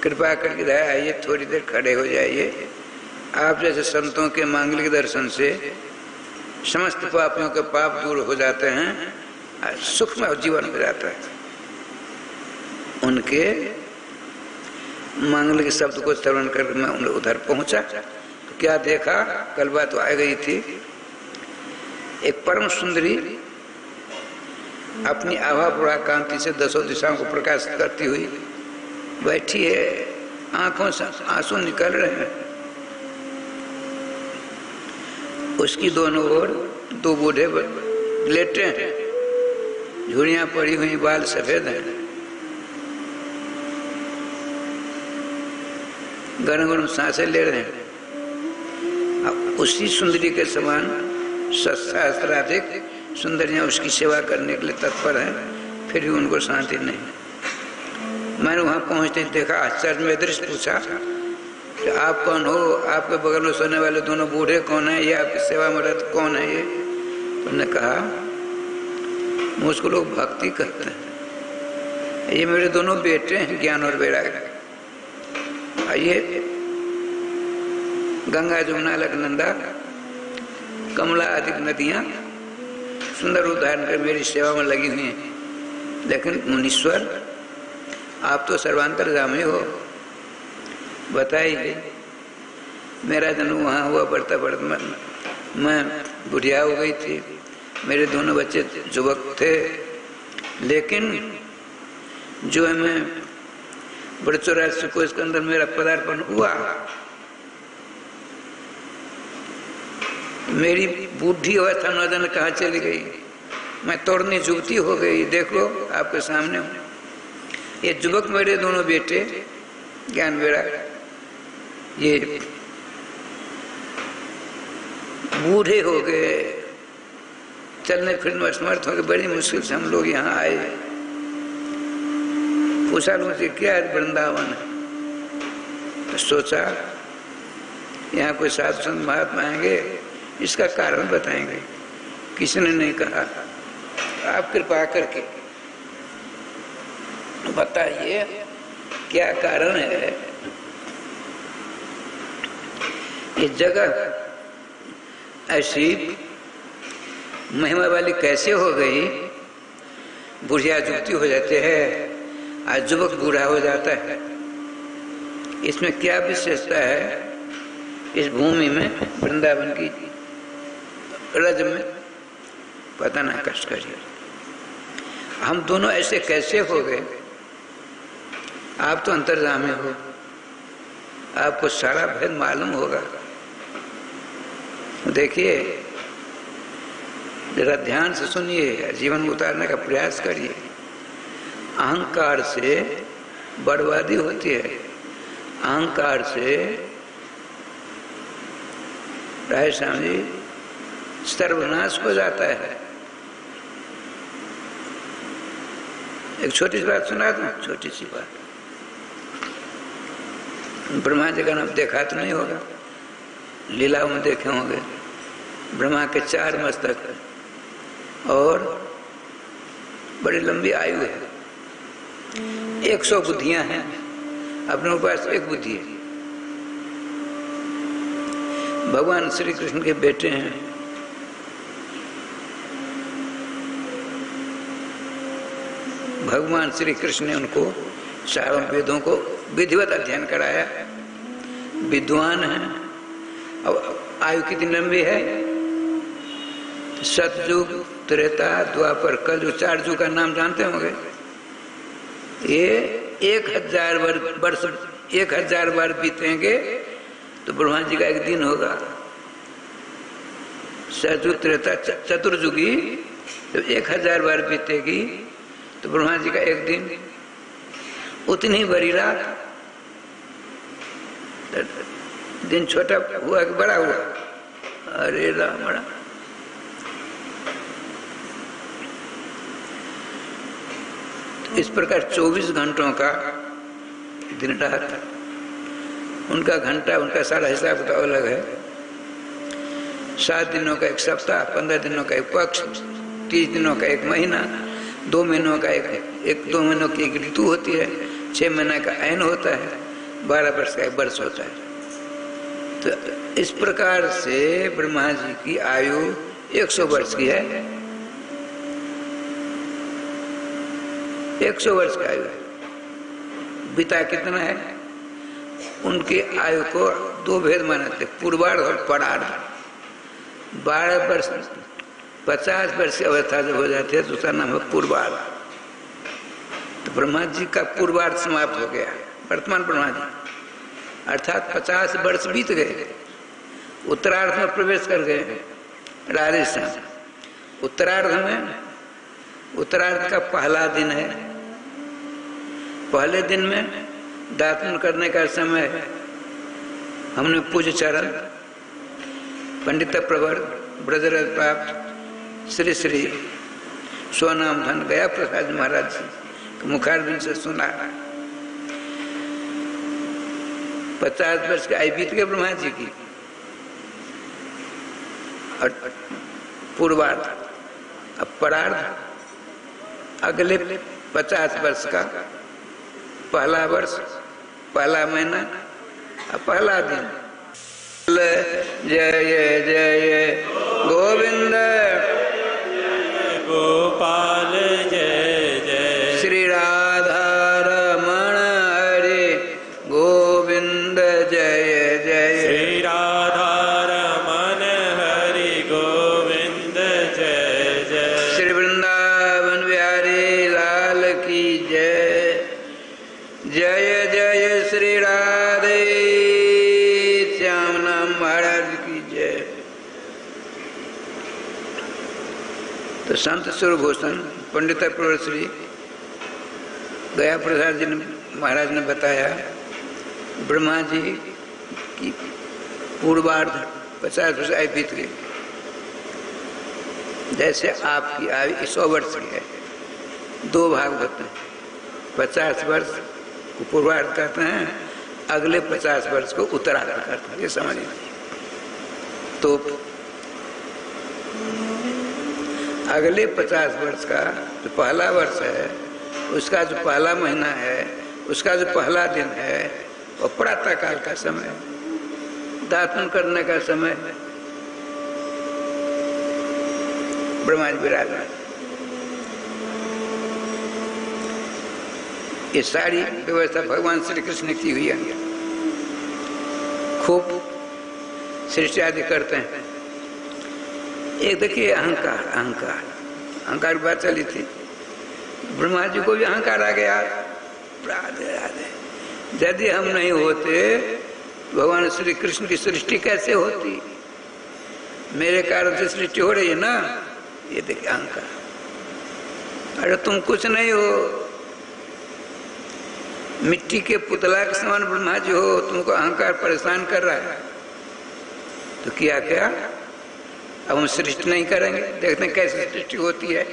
S2: कृपा करके आइए, थोड़ी देर खड़े हो जाइए। आप जैसे संतों के मांगलिक दर्शन से समस्त पापियों के पाप दूर हो जाते हैं, सुखमय जीवन हो जाता है। उनके मांगलिक शब्द को श्रवण करके मैं उधर पहुंचा तो क्या देखा? कल बात तो आ गई थी। एक परम सुंदरी अपनी आभा पूरा कांति से दसों दिशाओं को प्रकाशित करती हुई बैठी है। आंखों से आंसू निकल रहे हैं। उसकी दोनों ओर दो बूढ़े लेटे हैं, झुर्रियां पड़ी हुई, बाल सफेद हैं, गरम गरम सांसें ले रहे हैं। उसी सुंदरी के समान सहस्राधिक सुंदरियां उसकी सेवा करने के लिए तत्पर हैं, फिर भी उनको शांति नहीं। मैंने वहां पहुंचते देखा, आश्चर्य में दृश्य पूछा कि आप कौन हो? आपके बगल में सोने वाले दोनों बूढ़े कौन है? ये आपकी सेवा में रत कौन है? ये उन्होंने कहा मुझको लोग भक्ति कहते हैं, ये मेरे दोनों बेटे हैं, ज्ञान और वैराग्य। ये गंगा जमुना अलकनंदा कमला आदि नदियां सुंदर उदाहरण कर मेरी सेवा में लगी हुई हैं। लेकिन मुनीश्वर, आप तो सर्वांतर्यामी हो, बताइए। मेरा जन्म वहाँ हुआ, बढ़ता बढ़ता मैं बुढ़िया हो गई थी, मेरे दोनों बच्चे युवक थे, लेकिन जो है मैं बड़े 84 को इसके अंदर मेरा पदार्पण हुआ। मेरी बुद्धि अवस्था न जाने कहाँ चली गई, मैं तोड़नी जुबती हो गई। देख लो आपके सामने ये युवक मेरे दोनों बेटे ज्ञान बेड़ा, ये बूढ़े हो गए, चलने फिरने में असमर्थ हो गए। बड़ी मुश्किल से हम लोग यहाँ आए। पूछा मुझे क्या वृंदावन है? तो सोचा यहाँ कोई साधु संत महात्मा आएंगे, इसका कारण बताएंगे। किसी ने नहीं कहा। आप कृपा करके बताइए क्या कारण है, ये जगह ऐसी महिमा वाली कैसे हो गई। बुढ़िया जुगती हो जाते हैं, आज युवक बूढ़ा हो जाता है। इसमें क्या विशेषता है इस भूमि में, वृंदावन की रज में, पता ना कष्ट करिए। हम दोनों ऐसे कैसे हो गए। आप तो अंतर्जामी हो, आपको सारा भेद मालूम होगा। देखिए, जरा ध्यान से सुनिए, जीवन में उतारने का प्रयास करिए। अहंकार से बर्बादी होती है, अहंकार से राय श्याम जी सर्वनाश हो जाता है। एक छोटी सी बात सुना दूं, छोटी सी बात। ब्रह्मा जी का नाम देखा तो नहीं होगा, लीलाओं में देखे होंगे। ब्रह्मा के 4 मस्तक और बड़ी लंबी आयु है, 100 बुद्धियां हैं, अपने पास एक बुद्धि है। भगवान श्री कृष्ण के बेटे हैं। भगवान श्री कृष्ण ने उनको चारों वेदों को विधिवत अध्ययन कराया, विद्वान है। अब आयु कितनी लंबी है, सतयुग, त्रेता, द्वापर, कलयुग, 4 युग का नाम जानते होंगे। ये 1000 वर्ष 1000 बार बीतेंगे तो ब्रह्मा जी का एक दिन होगा। सतयुग, त्रेता, चतुर्युगी जब 1000 बार बीतेगी तो ब्रह्मा जी का एक दिन, उतनी बड़ी रात। दिन छोटा हुआ कि बड़ा हुआ, अरे राम राम। इस प्रकार 24 घंटों का दिन रात, उनका घंटा, उनका सारा हिसाब किताब अलग है। 7 दिनों का एक सप्ताह, 15 दिनों का एक पक्ष, 30 दिनों का एक महीना, 2 महीनों का एक 2 महीनों की एक ऋतु होती है, 6 महीने का ऐन होता है, 12 वर्ष का एक वर्ष होता है। तो इस प्रकार से ब्रह्मा जी की आयु 100 वर्ष की है, 100 वर्ष की आयु है। बीता कितना है, उनकी आयु को 2 भेद मानते, पूर्वार्ध और परार्ध। 12 वर्ष 50 वर्ष की अवस्था जब हो जाती है तो उसका नाम है पूर्वार्ध। तो ब्रह्मा जी का पूर्वार्ध समाप्त हो गया। वर्तमान ब्रह्मा जी अर्थात 50 वर्ष बीत गए, उत्तरार्ध में प्रवेश कर गए। राधे श्याम उत्तरार्ध में, उत्तरार्ध का पहला दिन है। पहले दिन में दातन करने का समय है। हमने पूज्य चरण पंडित प्रवर ब्रजरथ प्राप्त श्री श्री स्वनाम धन गया प्रसाद महाराज जी मुखारबिंद से सुना। 50 वर्ष की आयु बीत गए ब्रह्मा जी की। और पूर्वार्ध, अब परार्ध अगले 50 वर्ष का पहला वर्ष, पहला महीना, पहला दिन। जय जय गोविंद
S3: गोपाल, जय जय
S2: श्री राधा रमण हरे गोविंद, जय जय
S3: श्री राधा रमण हरि गोविंद, जय जय
S2: श्री वृंदावन बिहारी लाल की जय। जय जय श्री राधे श्याम नाम महाराज की जय। तो संत स्वरूपभूषण पंडित प्रवर श्री गया प्रसाद जी ने महाराज ने बताया, ब्रह्मा जी की पूर्वार्ध 50 वर्ष आयु बीत गई। जैसे आपकी आयु 100 वर्ष की है, 2 भाग होते हैं। 50 वर्ष को पूर्वार्ध कहते हैं, अगले 50 वर्ष को उत्तरार्ध कहते हैं। ये समझिए। तो अगले 50 वर्ष का जो पहला वर्ष है, उसका जो पहला महीना है उसका जो पहला दिन है वो प्रातः काल का समय, दातन करने का समय। ब्रह्मा जी विराजमान, ये सारी व्यवस्था भगवान श्री कृष्ण ने की हुई है। खूब सृष्टि आदि करते हैं। एक देखिए अहंकार, अहंकार की बात चली थी। ब्रह्मा जी को भी अहंकार आ गया। राधे राधे। यदि हम नहीं होते भगवान श्री कृष्ण की सृष्टि कैसे होती? मेरे कारण से सृष्टि हो रही है ना। ये देखिए अहंकार। अरे तुम कुछ नहीं हो, मिट्टी के पुतला के समान ब्रह्मा जी हो, तुमको अहंकार परेशान कर रहा है। तो किया क्या? अब हम सृष्टि नहीं करेंगे, देखते हैं कैसे सृष्टि होती है।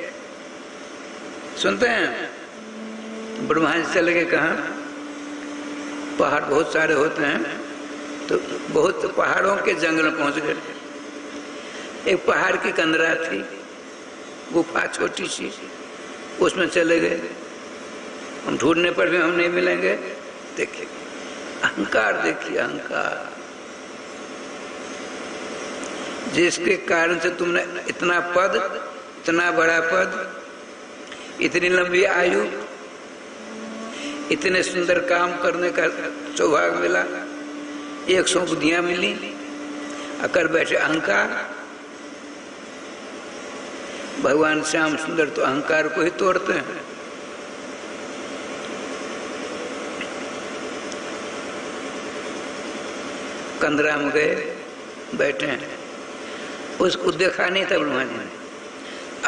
S2: सुनते हैं ब्रह्मा जी चले गए कहाँ? पहाड़ बहुत सारे होते हैं, तो बहुत पहाड़ों के जंगल में पहुंच गए। एक पहाड़ की कंदरा थी, गुफा छोटी सी, उसमें चले गए। हम ढूंढने पर भी हम नहीं मिलेंगे। देखिए अहंकार, देखिए अहंकार, जिसके कारण से तुमने इतना पद, इतना बड़ा पद, इतनी लंबी आयु, इतने सुंदर काम करने का सौभाग्य मिला, 100 बुद्धियां मिली, अकर बैठे अहंकार। भगवान श्याम सुंदर तो अहंकार को ही तोड़ते हैं। कंदरा में गए, बैठे हैं। उसको देखा नहीं था ब्रह्मा जी ने।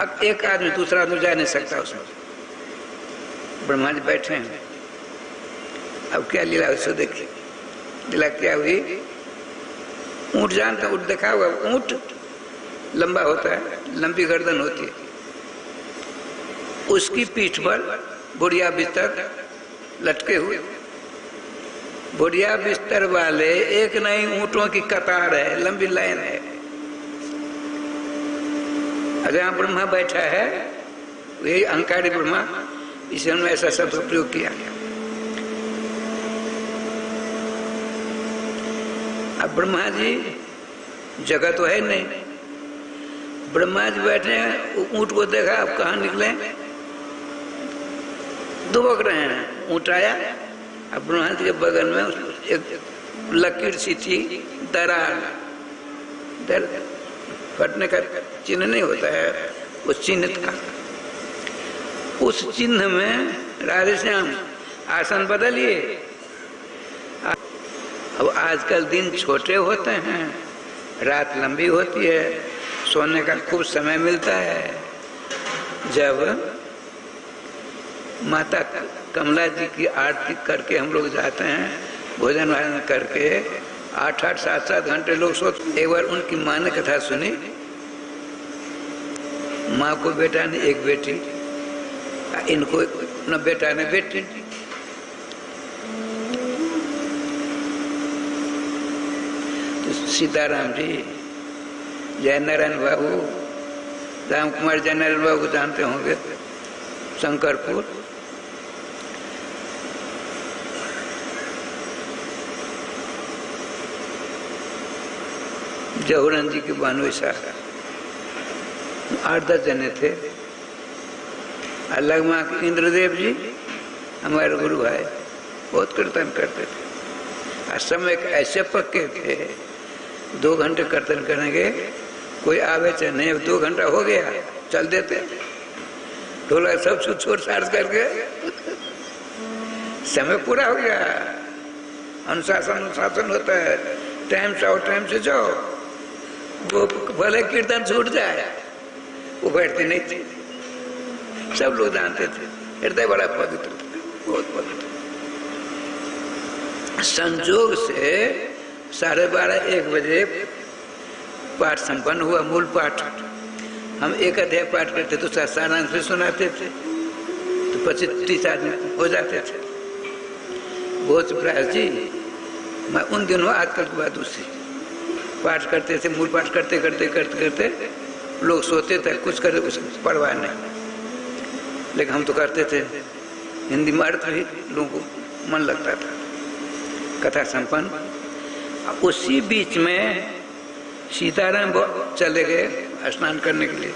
S2: अब एक आदमी दूसरा आदमी जा नहीं सकता उसमें। ब्रह्मा जी बैठे हैं। अब क्या लीला उसको देखिए। लीला क्या हुई? ऊंट जानते, ऊंट देखा हुआ? ऊंट लंबा होता है, लंबी गर्दन होती है। उसकी पीठ पर बुढ़िया बिस्तर लटके हुए। बुढ़िया बिस्तर वाले एक नहीं, ऊंटों की कतार है, लंबी लाइन है। अगर यहाँ ब्रह्मा बैठा है, यही अहंकारी ब्रह्मा, इसे हमने ऐसा शब्द प्रयोग किया। अब ब्रह्मा जी जगह तो है नहीं, ब्रह्मा जी बैठे हैं, ऊंट को देखा। अब कहाँ निकले? दुबक रहे हैं। ऊंट आया, अब ब्रह्मा जी के बगल में एक लकीर सी थी, दरार, फटने का चिन्ह नहीं होता है, उस चिन्ह था। उस चिन्ह में राधे श्याम आसन बदलिए। अब आजकल दिन छोटे होते हैं, रात लंबी होती है, सोने का खूब समय मिलता है। जब माता कमला जी की आरती करके हम लोग जाते हैं, भोजन वाजन करके 8-8, 7-7 घंटे लोग सोते। एक बार उनकी माँ ने कथा सुनी। माँ को बेटा ने एक बेटी, इनको न बेटा ने बेटी। तो सीताराम जी, जय नारायण बाबू, राम कुमार जय नारायण बाबू जानते होंगे, शंकरपुर। जहुरन जी की बानवे शाखा, 8-10 जने थे। अलग माँ के इंद्रदेव जी हमारे गुरु भाई बहुत कीर्तन करते थे। समय ऐसे पक्के थे, 2 घंटे कीर्तन करेंगे, कोई आवे चाहे नहीं, 2 घंटा हो गया चल देते। ढोला सब छोड़ छाड़ करके समय पूरा हो गया। अनुशासन होता है, टाइम से आओ, टाइम से जाओ। वो भले कीर्तन छूट जाए, वो बैठते नहीं थे। सब लोग जानते थे, हृदय बड़ा पवित्र था, बहुत पवित्र। संजोग से 12:30-1 बजे पाठ संपन्न हुआ, मूल पाठ। हम एक अध्याय पाठ करते तो सारांश भी सुनाते थे, तो 25-30 आदमी हो जाते थे। बहुत प्रयास जी, मैं उन दिनों आजकल की बात दूसरी पाठ करते थे। मूल पाठ करते करते करते करते लोग सोते थे, कुछ करते कुछ परवाह नहीं, लेकिन हम तो करते थे। हिंदी में अर्थ भी लोगों को मन लगता था। कथा संपन्न। उसी बीच में सीताराम चले गए स्नान करने के लिए।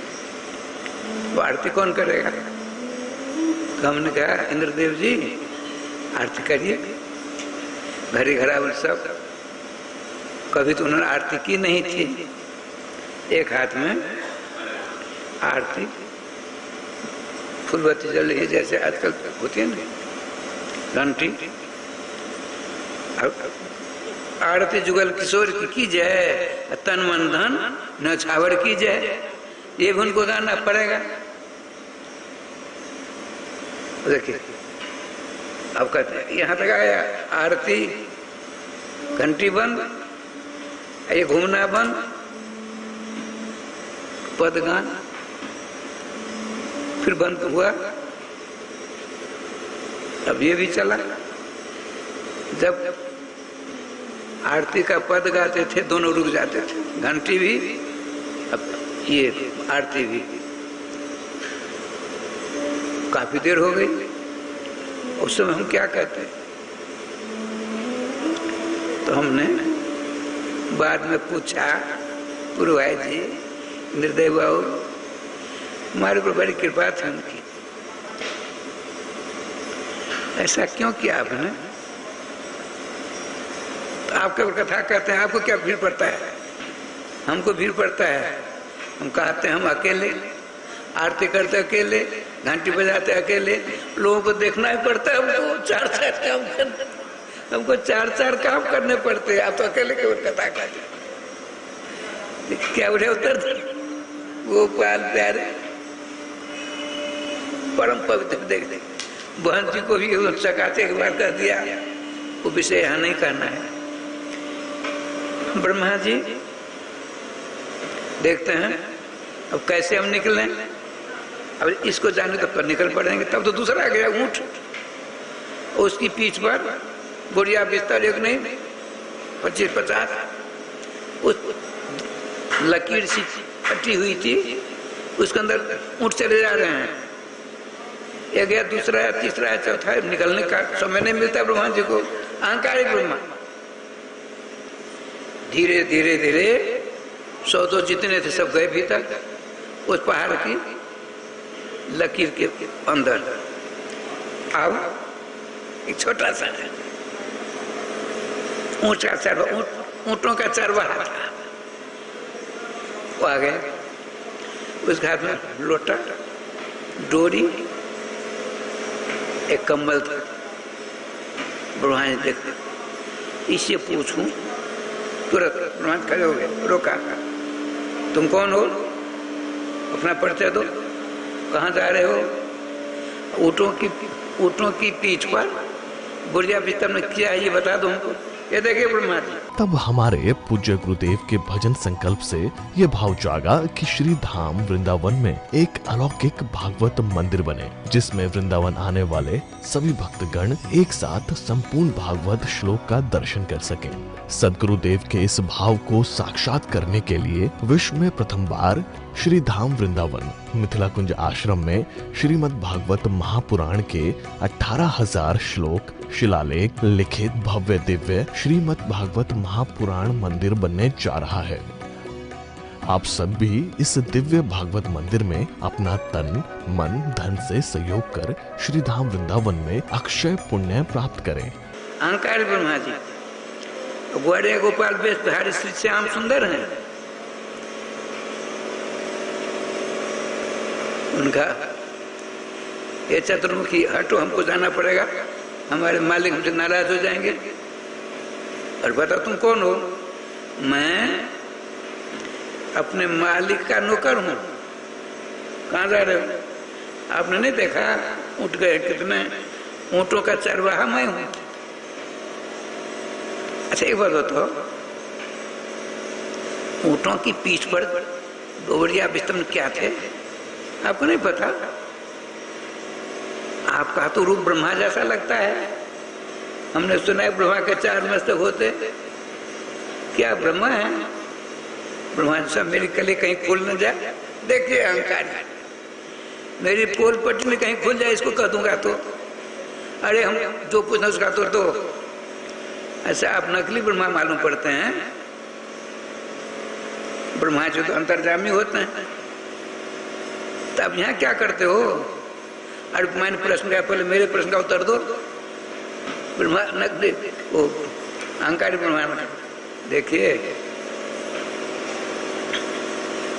S2: वो आरती कौन करेगा? तो हमने कहा इंद्रदेव जी आरती करिए। घरे घरावल सब, कभी तो उन्होंने आरती की नहीं थी। एक हाथ में आरती फूलबत्ती जल रही है जैसे आजकल होती है ना, घंटी। आरती जुगल किशोर की जय, तन मन धन नछावर की जय, ये भी उनको गाना पड़ेगा। देखिए अब कहते हैं यहाँ तक आया, आरती घंटी बंद, ये घूमना बंद, पदगान फिर बंद हुआ। अब ये भी चला। जब आरती का पद गाते थे दोनों रुक जाते थे, घंटी भी अब ये आरती भी। काफी देर हो गई। उस समय हम क्या कहते हैं? तो हमने बाद में पूछा, पुरवाई जी निर्दय बाबू, हमारे ऊपर बड़ी कृपा थी उनकी, ऐसा क्यों किया आपने? तो आपके ऊपर कथा कहते हैं, आपको क्या भीड़ पड़ता है? हमको भीड़ पड़ता है। हम कहते हैं हम अकेले आरती करते, अकेले घंटी बजाते, अकेले। लोगों को देखना ही पड़ता है। हमको चार चार काम करने, हमको चार चार काम करने पड़ते हैं। आप तो अकेले केवल कथा करते, क्या उठे उतर गोपाल प्यारे परम पवित्र। देख देख बहन जी को भी चकाते एक बार कर दिया, वो विषय यहाँ नहीं करना है। ब्रह्मा जी देखते हैं अब कैसे हम निकले। अब इसको जाने तब तो निकल पड़ेंगे। तब तो दूसरा आ गया ऊंट, उसकी पीठ पर बुढ़िया बिस्तर एक नहीं 25-50 उस लकीर सी कटी हुई थी, उसके अंदर ऊंट चले जा रहे हैं। एक गया, दूसरा है, तीसरा है, चौथा है। निकलने का समय नहीं मिलता ब्रह्मा जी को। अहंकारी ब्रह्मा धीरे धीरे धीरे 100 जितने थे सब गए भीतर उस पहाड़ की लकीर के अंदर। अब एक छोटा सा ऊंचा चरवा, ऊंटों का चरवाहा था, वो आ गया। उस हाथ में लोटा, डोरी, एक कम्बल था। ब्रह्मा जी देखते, इससे पूछूं? तुरंत ब्रह्मा खड़े हो गए, रोका। तुम कौन हो? अपना परिचय दो। कहाँ जा रहे हो? ऊँटों की पीठ पर बुढ़िया बिस्तर में किया है, ये बता दो हमको। ये देखिए ब्रह्मा जी।
S1: तब हमारे पूज्य गुरुदेव के भजन संकल्प से ये भाव जागा कि श्री धाम वृंदावन में एक अलौकिक भागवत मंदिर बने, जिसमें वृंदावन आने वाले सभी भक्तगण एक साथ संपूर्ण भागवत श्लोक का दर्शन कर सकें। सद्गुरुदेव के इस भाव को साक्षात करने के लिए विश्व में प्रथम बार श्री धाम वृंदावन मिथिला कुंज आश्रम में श्रीमद् भागवत महापुराण के 18,000 श्लोक शिलालेख लिखित भव्य दिव्य श्रीमद् भागवत महापुराण मंदिर बनने जा रहा है। आप सब भी इस दिव्य भागवत मंदिर में अपना तन मन धन से सहयोग कर श्री धाम वृंदावन में अक्षय पुण्य प्राप्त करें।
S2: अहंकार ब्रह्मा जी ग्वाड़िया गोपाल वेशधारी श्री श्याम सुंदर हैं। उनका ये चतुर्मुखी हटो, हमको जाना पड़ेगा, हमारे मालिक हमसे नाराज हो जाएंगे। और बता तुम कौन हो? मैं अपने मालिक का नौकर हूँ। कहाँ जा रहे हो? आपने नहीं देखा ऊँट गए कितने? ऊँटों का चरवाहा मैं हूँ। अच्छा एक बात बताओ, ऊँटों की पीठ पर गोबरिया बिस्तर में क्या थे? आपको नहीं पता? आपका तो रूप ब्रह्मा जैसा लगता है। हमने सुना है ब्रह्मा के 4 मस्तक होते। क्या ब्रह्मा है? ब्रह्मा जी सब मेरी कली कहीं खुल न जाए। देखिए अहंकार, मेरी पोल पट्टी में कहीं खुल जाए इसको कह दूंगा तो अरे हम जो पूछना उसका तो दो। ऐसा आप नकली ब्रह्मा मालूम पड़ते हैं। ब्रह्मा जो तो अंतर्जामी होते हैं। तो अब यहाँ क्या करते हो? अरे मैंने प्रश्न किया, पहले मेरे प्रश्न का उत्तर दो। ब्रह्मा नकली वो अहंकारी ब्रह्मा। देखिए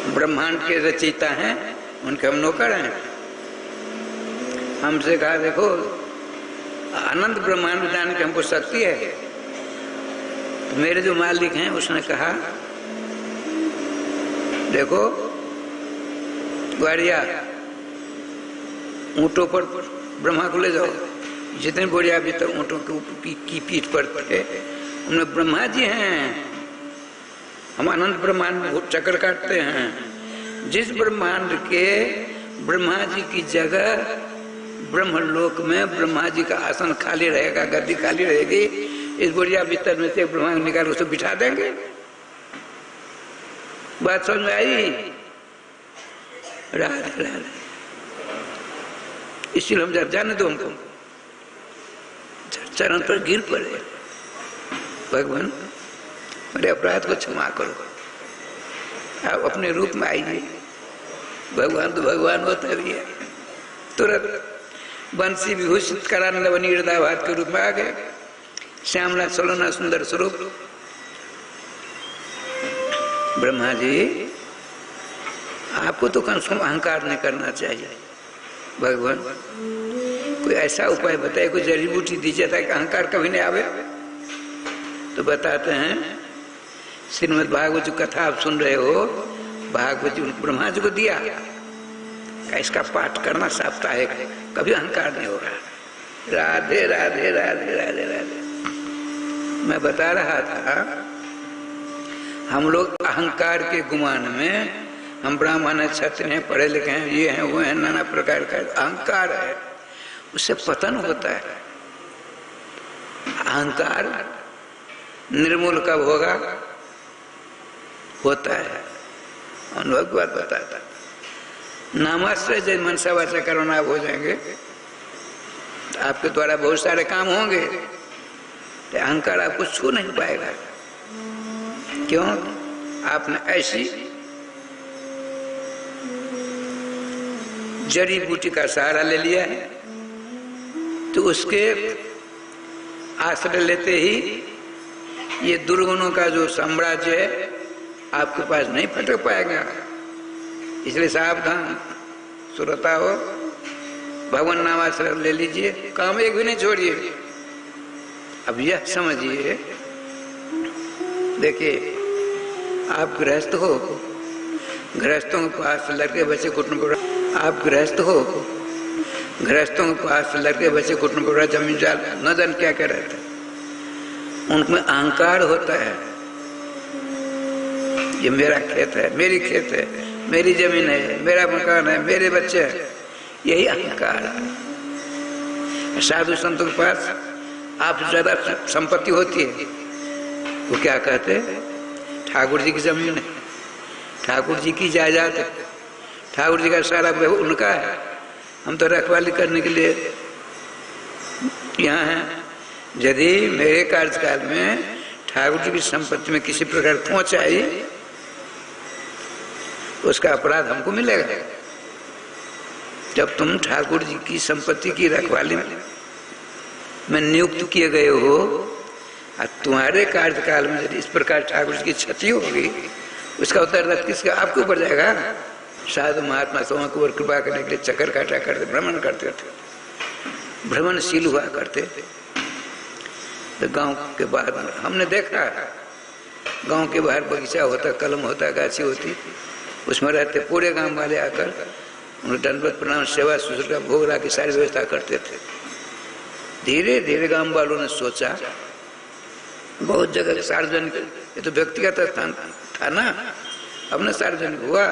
S2: ब्रह्मांड के रचयिता हैं, उनके हम नौकर हैं। हमसे कहा देखो अनंत ब्रह्मांड जानने की हमको शक्ति है। तो मेरे जो मालिक हैं उसने कहा देखो गाड़िया ऊँटों पर ब्रह्मा को ले जाओ। जितने बढ़िया भीतर ऊँटों की पीठ पर थे उनमें ब्रह्मा जी हैं। हम अनंत ब्रह्मांड में चक्कर काटते हैं। जिस ब्रह्मांड के ब्रह्मा जी की जगह ब्रह्मलोक में ब्रह्मा जी का आसन खाली रहेगा, गद्दी खाली रहेगी, इस बढ़िया बिस्तर में से ब्रह्मा निकाल उसको बिठा देंगे। बात समझ में आई? राधे राधे। इसलिए हम जब जाने दो हमको, चरण पर गिर पड़े, भगवान मेरे अपराध को क्षमा करो, आप अपने रूप में आइए। भगवान तो भगवान होता भी है। तुरंत बंसी विभूषित कराने लवनी हृदय भात के रूप में आ गए। श्यामला सोलना सुंदर स्वरूप। ब्रह्मा जी आपको तो कम से कम अहंकार नहीं करना चाहिए। भगवान कोई ऐसा उपाय बताए, कोई जड़ी बूटी दीजिए ताकि अहंकार कभी नहीं आवे। तो बताते हैं श्रीमद् भागवत जो कथा आप सुन रहे हो, भागवत जी ब्रह्मा जी को दिया, इसका पाठ करना साप्ताहिक, कभी अहंकार नहीं होगा। राधे राधे राधे राधे राधे। मैं बता रहा था हम लोग अहंकार के गुमान में, हम ब्राह्मण हैं, क्षत्रिय हैं, पढ़े लिखे हैं, ये हैं वो हैं, नाना प्रकार का अहंकार है, उससे पतन होता है। अहंकार निर्मूल कब होगा? होता है। अनुभव की बात बताता। नामाश्रय जब मनसा वाचा कर्मणा आप हो जाएंगे तो आपके द्वारा बहुत सारे काम होंगे, तो अहंकार आपको छू नहीं पाएगा। क्यों? आपने ऐसी जड़ी बूटी का सहारा ले लिया है, तो उसके आश्रय लेते ही ये दुर्गुणों का जो साम्राज्य है आपके पास नहीं फटक पाएगा। इसलिए सावधान, सुरता हो, भगवान नाम आश्रय ले लीजिए, काम एक भी नहीं छोड़िए। अब यह समझिए, देखिए आप गृहस्थ हो, गृहस्थों के पास लड़के बच्चे कुटुंब पड़ा, आप गृहस्थ हो, गृहस्थों के पास लड़के बच्चे कुटुंब पड़ा, जमीन जाल न जान क्या क्या रहता है, उनमें अहंकार होता है। ये मेरा खेत है, मेरी खेत है, मेरी जमीन है, मेरा मकान है, मेरे बच्चे हैं, यही अहंकार है। साधु संतों के पास आपसे ज्यादा संपत्ति होती है, वो क्या कहते हैं? ठाकुर जी की जमीन है, ठाकुर जी की जायदाद है, ठाकुर जी का सारा उनका है, हम तो रखवाली करने के लिए यहाँ हैं। यदि मेरे कार्यकाल में ठाकुर जी की संपत्ति में किसी प्रकार पहुंच आई, उसका अपराध हमको मिलेगा। जब तुम ठाकुर जी की संपत्ति की रखवाली में नियुक्त किए गए हो, और तुम्हारे कार्यकाल में यदि इस प्रकार ठाकुर जी की क्षति होगी, उसका उत्तरदायित्व किसका? आपके ऊपर जाएगा। साधु महात्मा सोमा को कृपा करने के लिए चक्कर काटा करते, भ्रमण करते थे, भ्रमणशील हुआ करते थे। तो गांव के बाहर हमने देखा, गांव के बाहर बगीचा होता, कलम होता, गाछी होती, उसमें रहते पूरे गांव वाले आकर उन्हें दंडवत प्रणाम सेवा शुश्रूषा भोग ला की सारी व्यवस्था करते थे। धीरे धीरे गांव वालों ने सोचा, बहुत जगह सार्वजनिक, ये तो व्यक्तिगत स्थान था ना, अब न सार्वजनिक हुआ,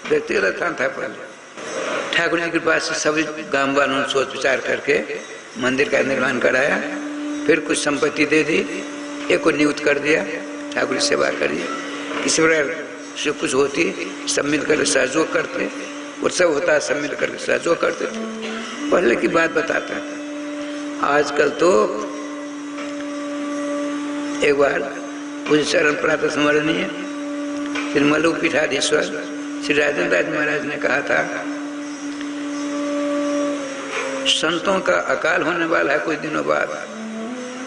S2: व्यक्तिगत स्थान था पहले। ठाकुर जी की कृपा से सभी गांव वालों ने सोच विचार करके मंदिर का निर्माण कराया, फिर कुछ संपत्ति दे दी, एक को नियुक्त कर दिया, ठाकुर की सेवा करिए, किसी प्रकार से कुछ होती सब मिलकर सहयोग करते, और सब होता सब मिलकर सहयोग करते थे। पहले की बात बताता है। आजकल तो एक बार पूज्य चरण प्रातः स्मरणीय श्री मल्लू पीठाधीश्वर श्री राजेंद्र राज महाराज ने कहा था, संतों का अकाल होने वाला है कुछ दिनों बाद।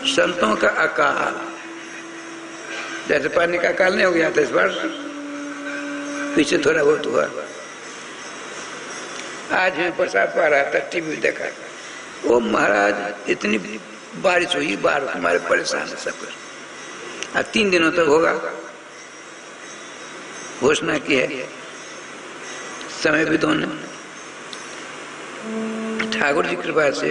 S2: संतों का अकाल, जैसे पानी का अकाल नहीं हो गया था इस बार, पीछे थोड़ा बहुत हुआ। आज मैं प्रसाद पा रहा था, टीवी देखा, ओ महाराज इतनी बारिश हुई, बाहर हमारे परेशान है सब कुछ। अब 3 दिनों तक होगा, घोषणा की है समय विदों ने। ठाकुर जी कृपा से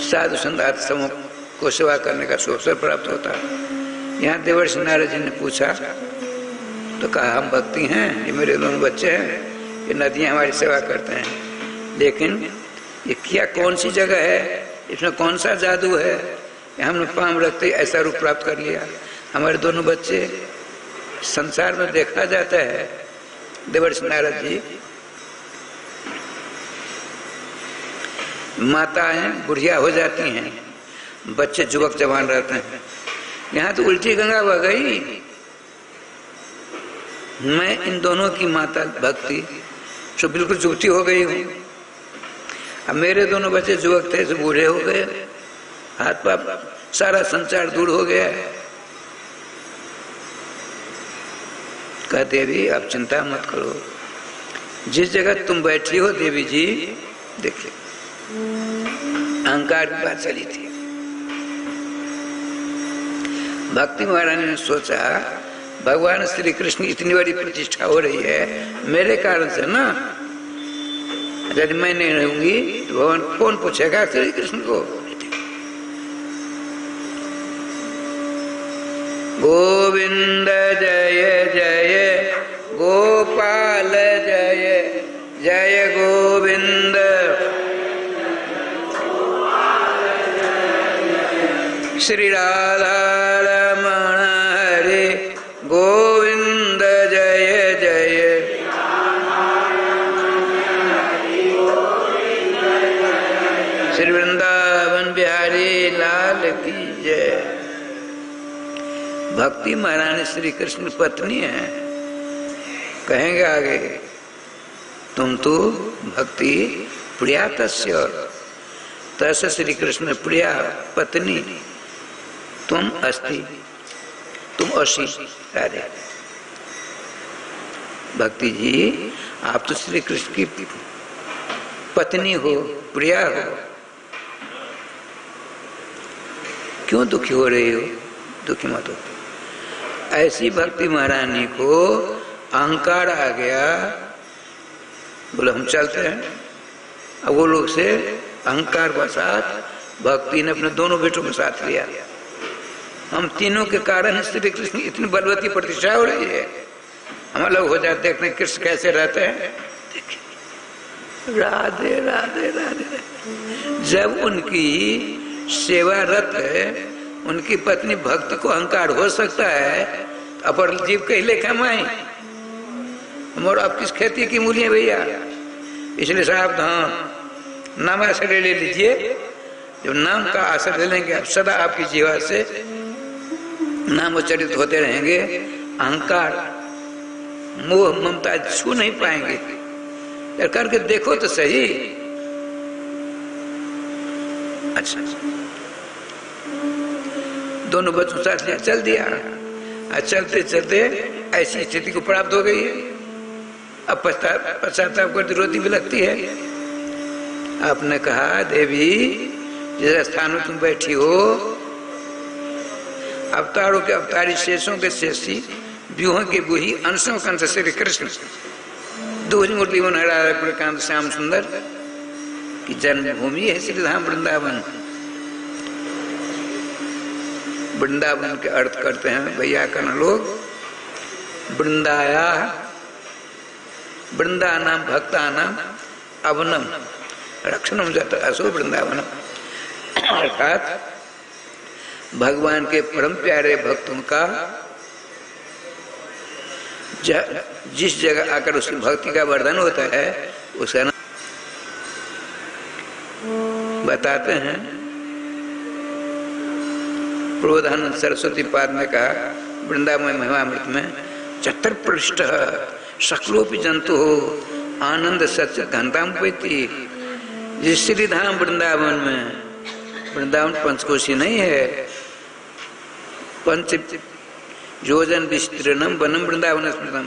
S2: साधु संत समूह को सेवा करने का अवसर प्राप्त होता है। यहाँ देवर्षि नारद जी ने पूछा तो कहा, हम भक्ति हैं, ये मेरे दोनों बच्चे हैं, ये नदियाँ हमारी सेवा करते हैं, लेकिन ये क्या कौन सी जगह है, इसमें कौन सा जादू है, हमने पाँव रखते ऐसा रूप प्राप्त कर लिया। हमारे दोनों बच्चे संसार में देखा जाता है, देवर्षि नारद जी माताएं बुढ़िया हो जाती हैं, बच्चे युवक जवान रहते हैं। यहाँ तो उल्टी गंगा बह गई। मैं इन दोनों की माता भक्ति जो बिल्कुल जुगती हो गई हूँ। अब मेरे दोनों बच्चे युवक थे, जो बूढ़े हो गए, हाथ पाप सारा संचार दूर हो गया। कह देवी आप चिंता मत करो, जिस जगह तुम बैठी हो देवी जी, देखिए अहंकार की बात चली थी। भक्ति महारानी ने सोचा भगवान श्री कृष्ण की इतनी बड़ी प्रतिष्ठा हो रही है मेरे कारण से ना, यदि मैं नहीं रहूंगी तो भगवान कौन पूछेगा श्री कृष्ण को। गोविंद जय जय गोपाल जय जय गोविंद, श्री राधा रमण हरे गोविंद जय जय, श्री वृंदावन बिहारी लाल की जय। भक्ति महारानी श्री कृष्ण पत्नी है। कहेंगे आगे, तुम तो भक्ति प्रिया तस्य तस श्री कृष्ण प्रिया पत्नी तुम अस्ति, तुम असी राधे। भक्ति जी आप तो श्री कृष्ण की पत्नी हो, प्रिया हो, क्यों दुखी हो रही हो? दुखी मत हो। ऐसी भक्ति महारानी को अहंकार आ गया, बोले हम चलते हैं। अब वो लोग से अहंकार के साथ भक्ति ने अपने दोनों बेटों को साथ लिया। हम तीनों के कारण श्री कृष्ण इतनी बलवती प्रतिष्ठा हो रही है। हम लोग हो जाते देखते कृष्ण कैसे रहते हैं, राधे राधे राधे। जब उनकी सेवारत है उनकी पत्नी भक्त को अहंकार हो सकता है, तो अपर जीव कहले कमाई और आप किस खेती की मूल्य भैया। इसलिए सावधान, नाम आश्रय ले लीजिए। जब नाम का आश्रय ले लेंगे आप, सदा आपकी जीवा से नाम उच्चरित होते रहेंगे। अहंकार मोह ममता छू नहीं पाएंगे। यार करके देखो तो सही। अच्छा, दोनों बच्चों साथ लिया, चल दिया। चलते चलते ऐसी स्थिति को प्राप्त हो गई है। अब पश्चाताप करती रोती भी लगती है। आपने कहा देवी जिस स्थान में तुम बैठी हो, अवतारों के अवतारी, शेषों के शेषी, व्यूहों के बुही, अंशों के अंश श्री कृष्ण, दूसरी मूर्ति कांत श्याम सुंदर की जन्मभूमि है श्री धाम वृंदावन। वृंदावन के अर्थ करते हैं भैया कन लोग वृंदाया, वृंदा नाम भक्ता नाम अवनम रक्षणम जात असो वृंदावन। अर्थात भगवान के परम प्यारे भक्तों का जिस जगह आकर उसकी भक्ति का वर्धन होता है उसका नाम बताते हैं। प्रबोधानंद सरस्वती पाद ने कहा वृंदावन महिमामृत में 74 पृष्ठ सकलोपि जंतु हो आनंद सच घनताम पैती। जिस श्री धाम वृंदावन में, वृंदावन पंचकोशी नहीं है, पंच योजन विस्तीर्णम वनम वृंदावन स्मृतम,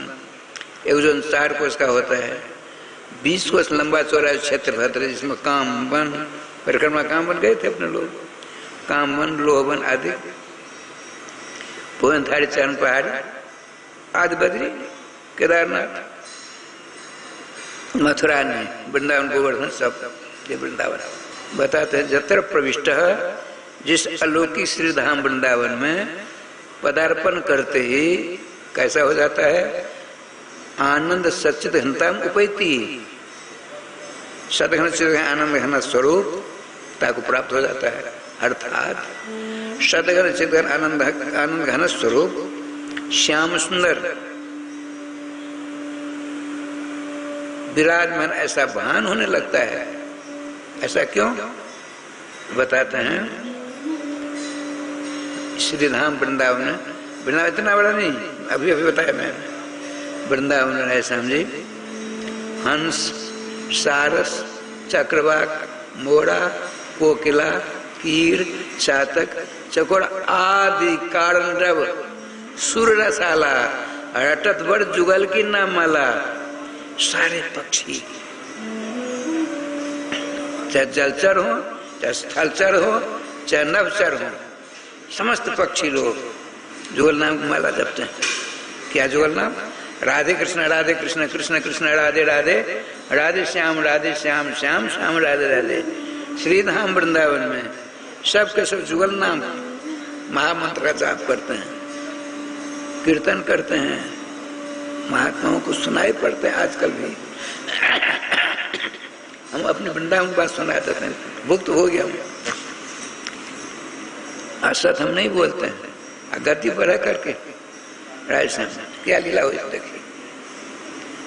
S2: 104 कोष का होता है, 20 कोष लंबा चौड़ा क्षेत्र भद्र जिसमें काम वन परिक्रमा काम वन गए थे अपने लोग, काम वन लोहवन आदि, भुवनधारी चरण पहाड़ आदि बद्री केदारनाथ मथुरा ने वृंदावन गोवर्धन सब ये वृंदावन बताते हैं। जत्र प्रविष्ट जिस अलौकिक श्री धाम वृंदावन में पदार्पण करते ही कैसा हो जाता है, आनंद सच्चित घनताम उपैती, सदघन चिद आनंद घन स्वरूप ताको प्राप्त हो जाता है। अर्थात सदघन चिद आनंद घन स्वरूप श्याम सुंदर विराजमान ऐसा भान होने लगता है। ऐसा क्यों बताते हैं। श्री धाम वृंदावन, वृंदावन इतना बड़ा नहीं, अभी अभी बताया मैंने। वृंदावन है समझे, हंस सारस चक्रवाक मोरा कोकिला कीर चातक चकोर आदि कारण रव सुर रसाला रटत बड़ जुगल की नाम माला, सारे पक्षी चाहे जलचर हो चाहे स्थलचर हो चाहे नभचर हो, समस्त पक्षी लोग जुगल नाम की माला जपते हैं। क्या जुगल नाम? राधे कृष्ण कृष्ण कृष्ण राधे राधे, राधे श्याम श्याम श्याम राधे राधे। श्री धाम वृंदावन में सब के सब जुगल नाम महामंत्र का जाप करते हैं, कीर्तन करते हैं, महात्माओं को सुनाई पड़ते हैं। आजकल भी हम अपने वृंदावन की बात सुनाए देते हैं, भुक्त हो गया हूँ, असत हम नहीं बोलते हैं, गति पर है करके। राजस्थान क्या लीला हुई देखिए,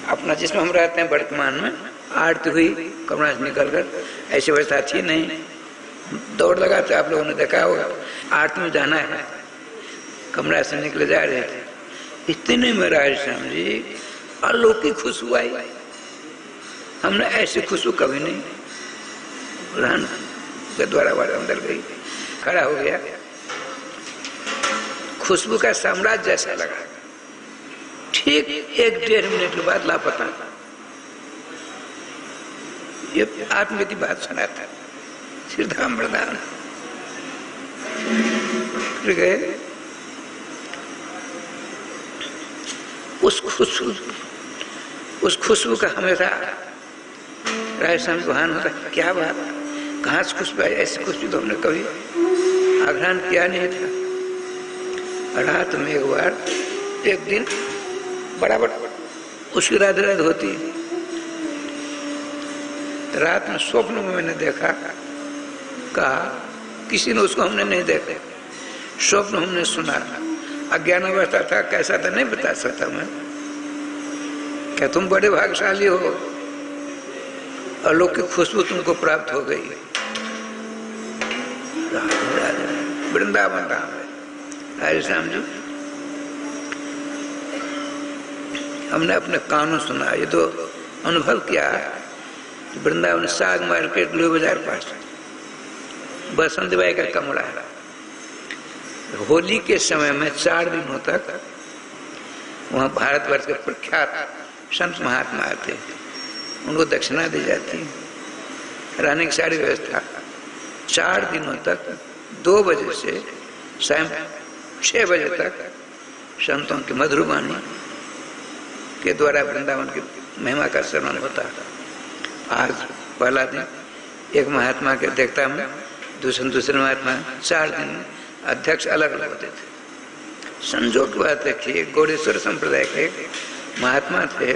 S2: अपना जिसमें हम रहते हैं वर्तमान में आरती हुई कमरा से निकल कर, ऐसी व्यवस्था थी नहीं, दौड़ लगाते आप लोगों ने देखा होगा। आरती में जाना है, कमरा से निकले जा रहे थे, इतने में राजस्थान जी अलौकिक खुशबू आई। हमने ऐसी खुशबू कभी नहीं, प्रधान के द्वारा वाले अंदर गई, खड़ा हो गया, खुशबू का साम्राज्य जैसा लगा। ठीक 1-1.5 मिनट के बाद लापता। ये आत्मा की बात सुना था श्री धाम वृंदावन। फिर गए, उस खुशबू का हमेशा राजस्थान भान होता है। क्या बात, कहाँ से खुशबू आई? ऐसी खुशबू तो हमने कभी आग्रहण किया नहीं था। रात में एक बार, एक दिन बराबर उसकी रात रात होती, रात में स्वप्न में मैंने देखा, कहा किसी ने, उसको हमने नहीं देखा, स्वप्न हमने सुना, अज्ञान अवस्था था, कैसा था नहीं बता सकता मैं। क्या तुम बड़े भाग्यशाली हो, अलौकिक खुशबू तुमको प्राप्त हो गई। वृंदावन धाम है राजस्थान जी, हमने अपने कानों सुना, ये तो अनुभव किया। वृंदावन साग मार्केट लोही बाजार पास बसंत बाई का कमरा है। होली के समय में 4 दिनों तक वहाँ भारतवर्ष के प्रख्यात संत महात्मा आते, उनको दक्षिणा दी जाती, रहने की सारी व्यवस्था। 4 दिनों तक 2 बजे से शाम 6 बजे तक संतों की मधुर वाणी के द्वारा वृंदावन की महिमा का श्रवण होता है। आज पहला दिन एक महात्मा के देखता में, दूसरे महात्मा, 4 दिन अध्यक्ष अलग अलग होते थे। संजोग की बात देखिए, गौड़ेश्वर संप्रदाय के महात्मा थे,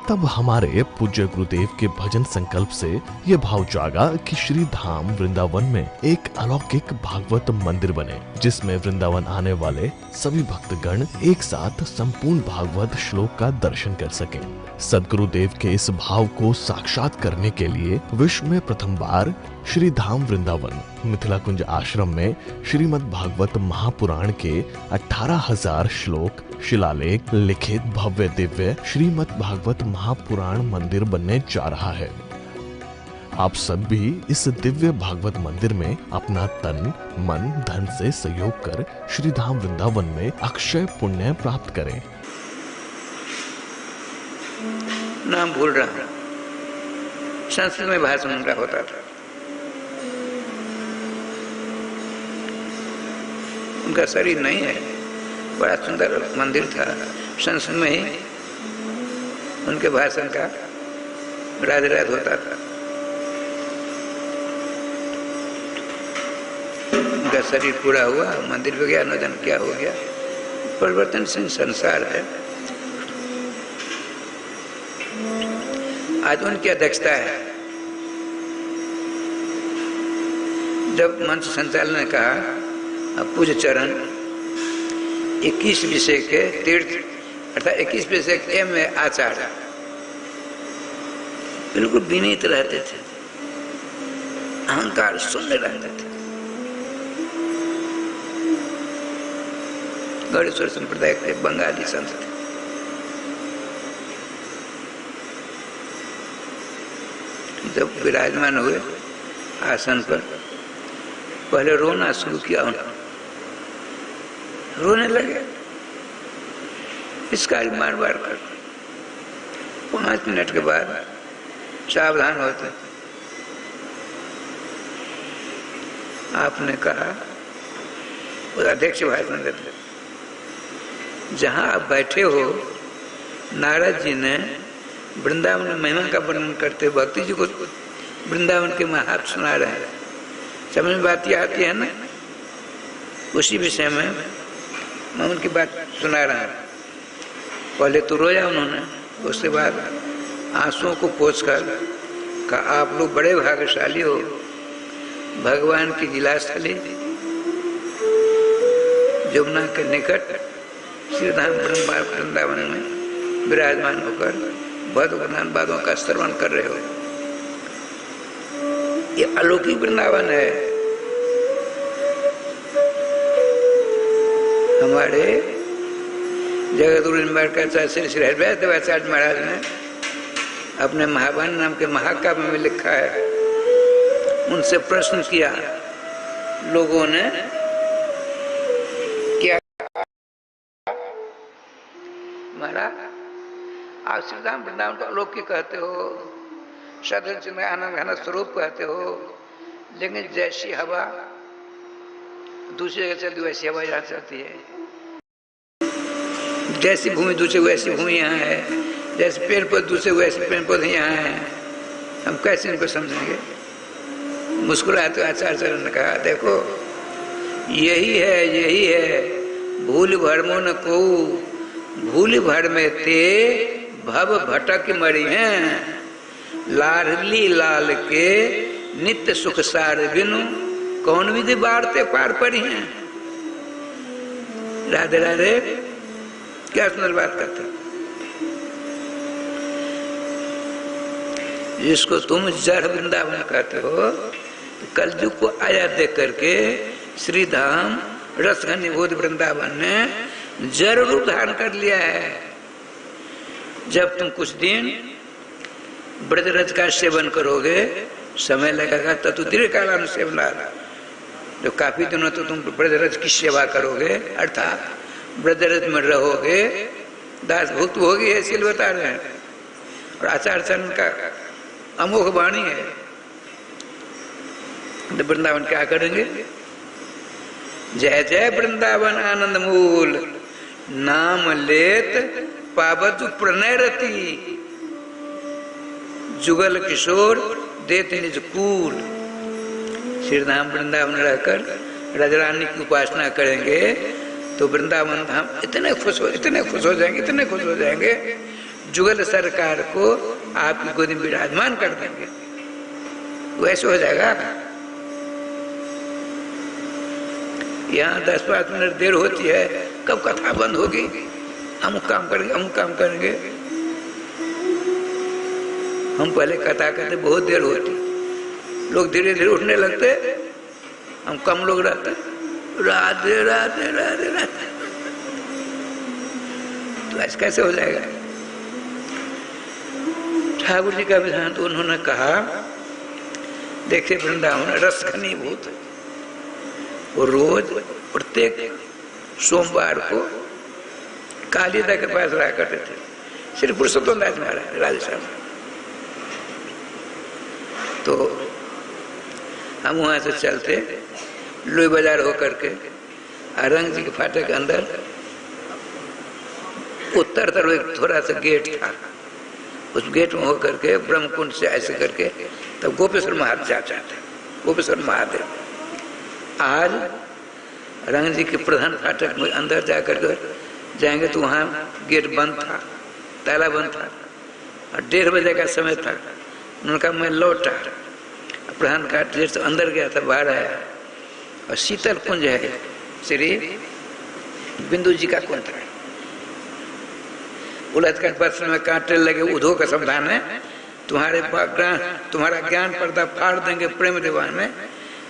S1: तब हमारे पूज्य गुरुदेव के भजन संकल्प से ये भाव जागा कि श्री धाम वृंदावन में एक अलौकिक भागवत मंदिर बने, जिसमें वृंदावन आने वाले सभी भक्तगण एक साथ संपूर्ण भागवत श्लोक का दर्शन कर सकें। सद्गुरुदेव के इस भाव को साक्षात करने के लिए विश्व में प्रथम बार श्री धाम वृंदावन मिथिला कुंज आश्रम में श्रीमद् भागवत महापुराण के 18,000 श्लोक शिलालेख लिखित भव्य दिव्य श्रीमद् भागवत महापुराण मंदिर बनने जा रहा है। आप सब भी इस दिव्य भागवत मंदिर में अपना तन मन धन से सहयोग कर श्री धाम वृंदावन में अक्षय पुण्य प्राप्त करें।
S2: नाम भूल रहा हूं, संस्कृत में भाषण उनका होता था। उनका शरीर नहीं है, बड़ा सुंदर मंदिर था। संस्कृत में ही उनके भाषण का राधे राधे होता था। उनका शरीर पूरा हुआ, मंदिर पे गया, नोदन क्या हो गया। परिवर्तनशील संसार है। आज उनकी अध्यक्षता है। जब मंच संचालन ने कहा पूज्य चरण 21 विषय के तीर्थ अर्थात 21 विषय के में आचार्य बिल्कुल विनीत रहते थे, अहंकार शून्य रहते थे। गौड़ेश्वर संप्रदाय के बंगाली संत थे। जब विराजमान हुए आसन पर, पहले रोना शुरू किया उन्होंने, रोने लगे इसका मार मार कर। 5 मिनट के बाद सावधान होते। आपने कहा, अध्यक्ष भाषण देते, जहां आप बैठे हो नारद जी ने वृंदावन में महिमा का वर्णन करते भक्ति जी को वृंदावन के महात्म सुना रहे हैं। समझ में बात आती है ना, उसी विषय में मैं उनकी बात सुना रहा हूँ। पहले तो रोया उन्होंने, उसके बाद आंसुओं को पोंछकर कहा आप लोग बड़े भाग्यशाली हो, भगवान की जिलास्थली यमुना के निकट श्रीधाम वृंदावन में विराजमान होकर भगवान बातों का श्रवण कर रहे हो। ये अलौकिक वृंदावन है। हमारे जगतगुरु श्री श्री हरिवैद्य देवाचार्य महाराज ने अपने महावान नाम के महाकाव्य में लिखा है। उनसे प्रश्न किया लोगों ने, क्या महाराज आप श्रीधाम वृंदावन को अलौकिक कहते हो, सदचिन्ह आनंद घन स्वरूप कहते हो, लेकिन जैसी हवा दूसरी जगह चलती वैसी हवा यहाँ चलती है, जैसी भूमि दूसरी वैसी भूमि यहाँ है, जैसे पेड़ पौधे दूसरे वैसे पेड़ पौधे यहाँ हैं। हम कैसे इनको समझेंगे? मुस्कुराते आचार्य ने कहा देखो यही है भूल भरमो न को, भूल भर में ते भव भटक मरी हैं, लाडली लाल के नित्य सुख सार बिनु कौन विधि बारते पार पड़ी हैं। राधे राधे, क्या सुंदर बात करते। जिसको तुम जड़ वृंदावन कहते हो, कलयुग को आया देख करके श्री धाम रसघनी बोध वृंदावन ने जड़ रूप धारण कर लिया है। जब तुम कुछ दिन ब्रजरज का सेवन करोगे, समय लगेगा तब दीर्घ काल सेवना, जो काफी दिनों तो तुम ब्रजरज की सेवा करोगे, अर्थात ब्रजरज में रहोगे, दास भुक्त होगी, ऐसे बता रहे हैं। और आचार्य चरण का अमोघ वाणी है। तो वृंदावन क्या करेंगे? जय जय वृंदावन आनंद मूल, नाम लेत पावत प्रणय रति, जुगल किशोर देते निज कूल। श्रीधाम वृंदावन रहकर राजरानी की उपासना करेंगे तो वृंदावन धाम इतने खुश हो जाएंगे, जुगल सरकार को आपकी गोदी में विराजमान कर देंगे। वैसे हो जाएगा। यहाँ 10-5 मिनट देर होती है, कब कथा बंद होगी, अमुक काम करेंगे, अमुक काम करेंगे। हम पहले कथा करते बहुत देर होती, लोग धीरे धीरे उठने लगते, हम कम लोग रहते, राधे राधे राधे राधे। तो ऐसे कैसे हो जाएगा? ठाकुर जी का विधान तो उन्होंने कहा, देखिए वृंदावन रस घनीभूत है। वो रोज प्रत्येक सोमवार को कालिदा के पास रहा करते थे, श्री पुरुषोत्तम दास महाराज राजस्थान। तो हम वहां से चलते लोई बाजार होकर के रंग जी के फाटक के अंदर उत्तर तरफ एक थोड़ा सा गेट था, उस गेट में होकर के ब्रह्म कुंड से ऐसे करके तब गोपेश्वर महादेव जाते थे। गोपेश्वर महादेव आज रंग जी के प्रधान फाटक में अंदर जाकर के जाएंगे तो वहाँ गेट बंद था, ताला बंद था और 1:30 बजे का समय था। उन्होंने कहा मैं लौटा, प्रधान घाट गेट से अंदर गया था, बाहर आया और शीतल कुंज है, श्री बिंदु जी का कुंज था। उलझ कर प्रश्न में कांटे लगे उधो का समाधान है, तुम्हारा ज्ञान पर्दा फाड़ देंगे प्रेम दीवान में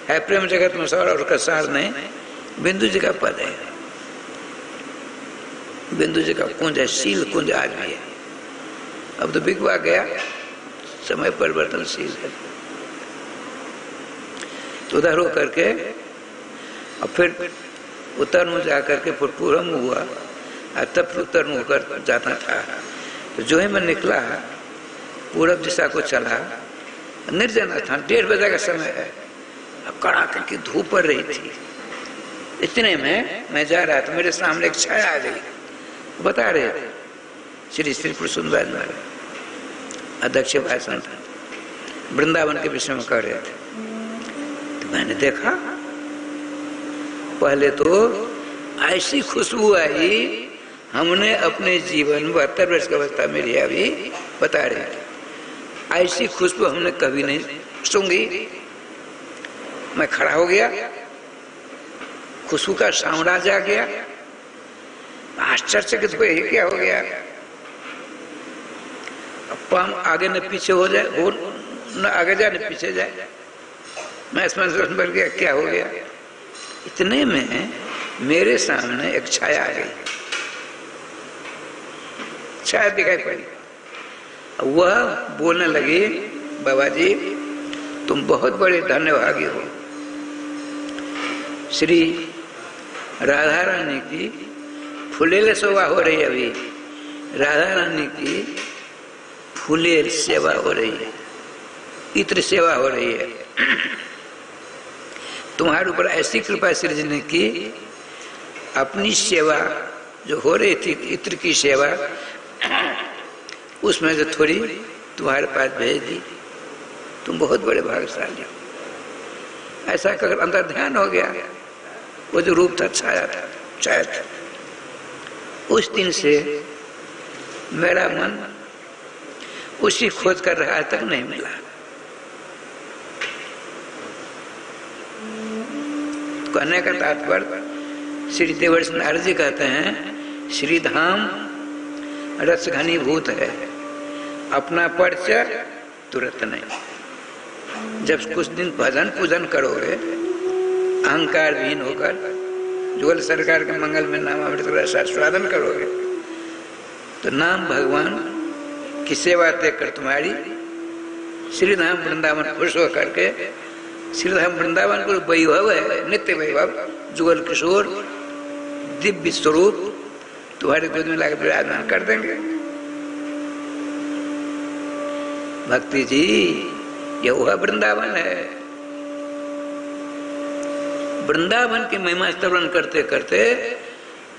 S2: है, प्रेम जगत में सार और उसका सार नहीं। बिंदु जी का पद है, बिंदु जी का कुंज है, शील कुंज आज भी है। अब तो बिगवा गया, समय परिवर्तनशील है। तो उधर हो करके और फिर उत्तर में जाकर के फिर पूर्व में हुआ और तब फिर उत्तर में होकर जाता था। तो जो ही मैं निकला पूरब दिशा को चला, निर्जन था, 1:30 बजे का समय है, कड़ाके की धूप पड़ रही थी। इतने में मैं जा रहा था, मेरे सामने एक छाया आ गई, बता रहे थे श्री श्री पुरुषोत्तम महाराज अध्यक्ष भाषण था, वृंदावन के विषय में कह रहे थे। तो मैंने देखा, पहले तो ऐसी खुशबू आई, हमने अपने जीवन 72 वर्ष की अवस्था में लिया, अभी बता रहे थे, ऐसी खुशबू हमने कभी नहीं सूंघी। मैं खड़ा हो गया, खुशबू का साम्राज्य आ गया, आश्चर्य कि ये क्या हो गया। अब पाम आगे न पीछे हो जाए, हो न आगे जाए न पीछे जाए, मैं स्मरण बढ़ गया, क्या हो गया। इतने में मेरे सामने एक छाया आ गई, छाया दिखाई पड़ी। वह बोलने लगी, बाबा जी तुम बहुत बड़े धन्यभागी हो, श्री राधा रानी की फुलेल सेवा हो रही है, अभी राधा रानी की फुलेल सेवा हो रही है, इत्र सेवा हो रही है। तुम्हारे ऊपर ऐसी कृपा श्री जी ने की, अपनी सेवा जो हो रही थी इत्र की सेवा, उसमें से थोड़ी तुम्हारे पास भेज दी। तुम बहुत बड़े भाग्यशाली हो। ऐसा कर अंदर ध्यान हो गया, वो जो रूप था छाया था। उस दिन से मेरा मन उसी खोज कर रहा तक नहीं मिला। कहने का तात्पर्य श्री देवर्षि नारद जी कहते हैं, श्री धाम रस घनीभूत है, अपना परिचय तुरंत नहीं। जब कुछ दिन भजन पूजन करोगे, अहंकार विहीन होकर जुगल सरकार के मंगल में नाम अमृत रस स्वादन करोगे, तो नाम भगवान की सेवा देख कर तुम्हारी श्रीधाम वृंदावन खुश होकर के, श्रीधाम वृंदावन को वैभव है, नित्य वैभव, जुगल किशोर दिव्य स्वरूप तुम्हारे गोद में लाकर विराजमान कर देंगे। भक्ति जी यह वह वृंदावन है। वृंदावन की महिमा स्तवन करते करते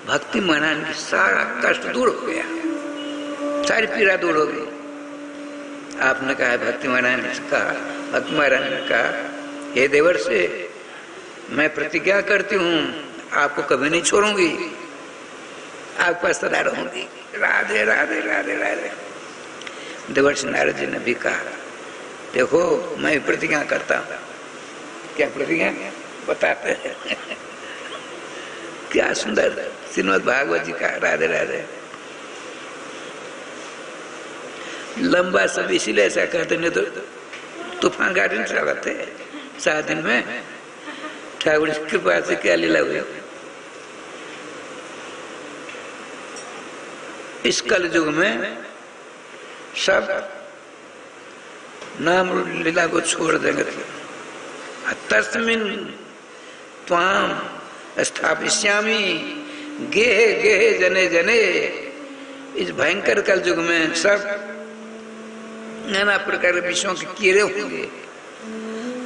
S2: भक्ति महाराज की सारा कष्ट दूर हो गया, सारी पीड़ा दूर हो गई। आपने कहा, भक्ति महाराज ने कहा, भक्ति महाराज ने कहा, हे देवर्षि मैं प्रतिज्ञा करती हूँ आपको कभी नहीं छोड़ूंगी, आपके पास सदा रहूंगी। राधे राधे राधे राधे। देवर्षि नारद जी ने भी कहा, देखो मैं प्रतिज्ञा करता हूँ। क्या प्रतिज्ञा बताते हैं? क्या सुंदर श्रीमद् भागवत जी का। राधे राधे। लंबा सब इसीलिए ऐसा कहते, नहीं तो तूफान गाड़ी नहीं चलाते 7 दिन में। ठाकुर की कृपा से क्या लीला हुई। इस कल युग में सब नाम लीला को छोड़ देंगे। तस्मिन त्वाम स्थापिष्यामि गेहे गेहे जने जने। इस भयंकर कल युग में सब नाना प्रकार के विषयों के कीड़े होंगे,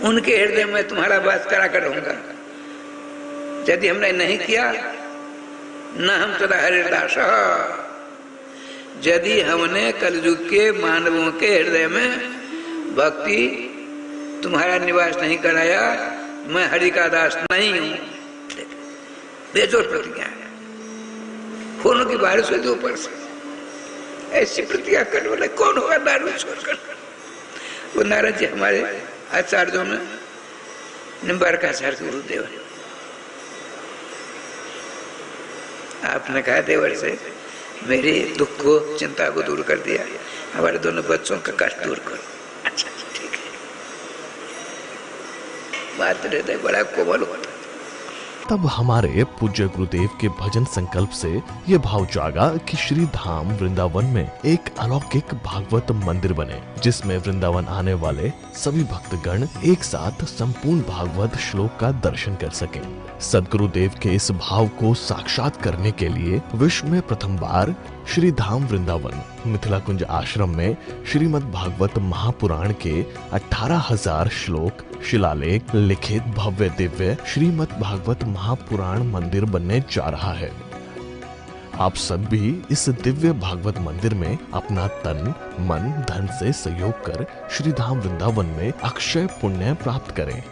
S2: उनके हृदय में तुम्हारा वास करा कर रहूंगा। यदि हमने नहीं किया न हम सदा हरिदास, यदि हमने कलयुग के मानवों के हृदय में भक्ति तुम्हारा निवास नहीं कराया, मैं हरि का दास नहीं हूं। बेजोर प्रतिज्ञा है। फूलों की बारिश हुई थी ऊपर से। ऐसी प्रतिज्ञा करने वाला कौन होगा दारू छोड़कर? वो नारद जी हमारे आचार्यों में निम्बारकाचार्य गुरुदेव। आपने कहा देवर से मेरे दुख को चिंता को दूर कर दिया, हमारे दोनों बच्चों का कष्ट दूर करो। अच्छा ठीक है, बात रहता है, बड़ा कोमल होता।
S1: तब हमारे पूज्य गुरुदेव के भजन संकल्प से ये भाव जागा कि श्री धाम वृंदावन में एक अलौकिक भागवत मंदिर बने, जिसमें वृंदावन आने वाले सभी भक्तगण एक साथ संपूर्ण भागवत श्लोक का दर्शन कर सकें। सदगुरुदेव के इस भाव को साक्षात करने के लिए विश्व में प्रथम बार श्री धाम वृंदावन मिथिला कुंज आश्रम में श्रीमद् भागवत महापुराण के 18,000 श्लोक शिलालेख लिखित भव्य दिव्य श्रीमद् भागवत महापुराण मंदिर बनने जा रहा है। आप सब भी इस दिव्य भागवत मंदिर में अपना तन मन धन से सहयोग कर श्री धाम वृंदावन में अक्षय पुण्य प्राप्त करें।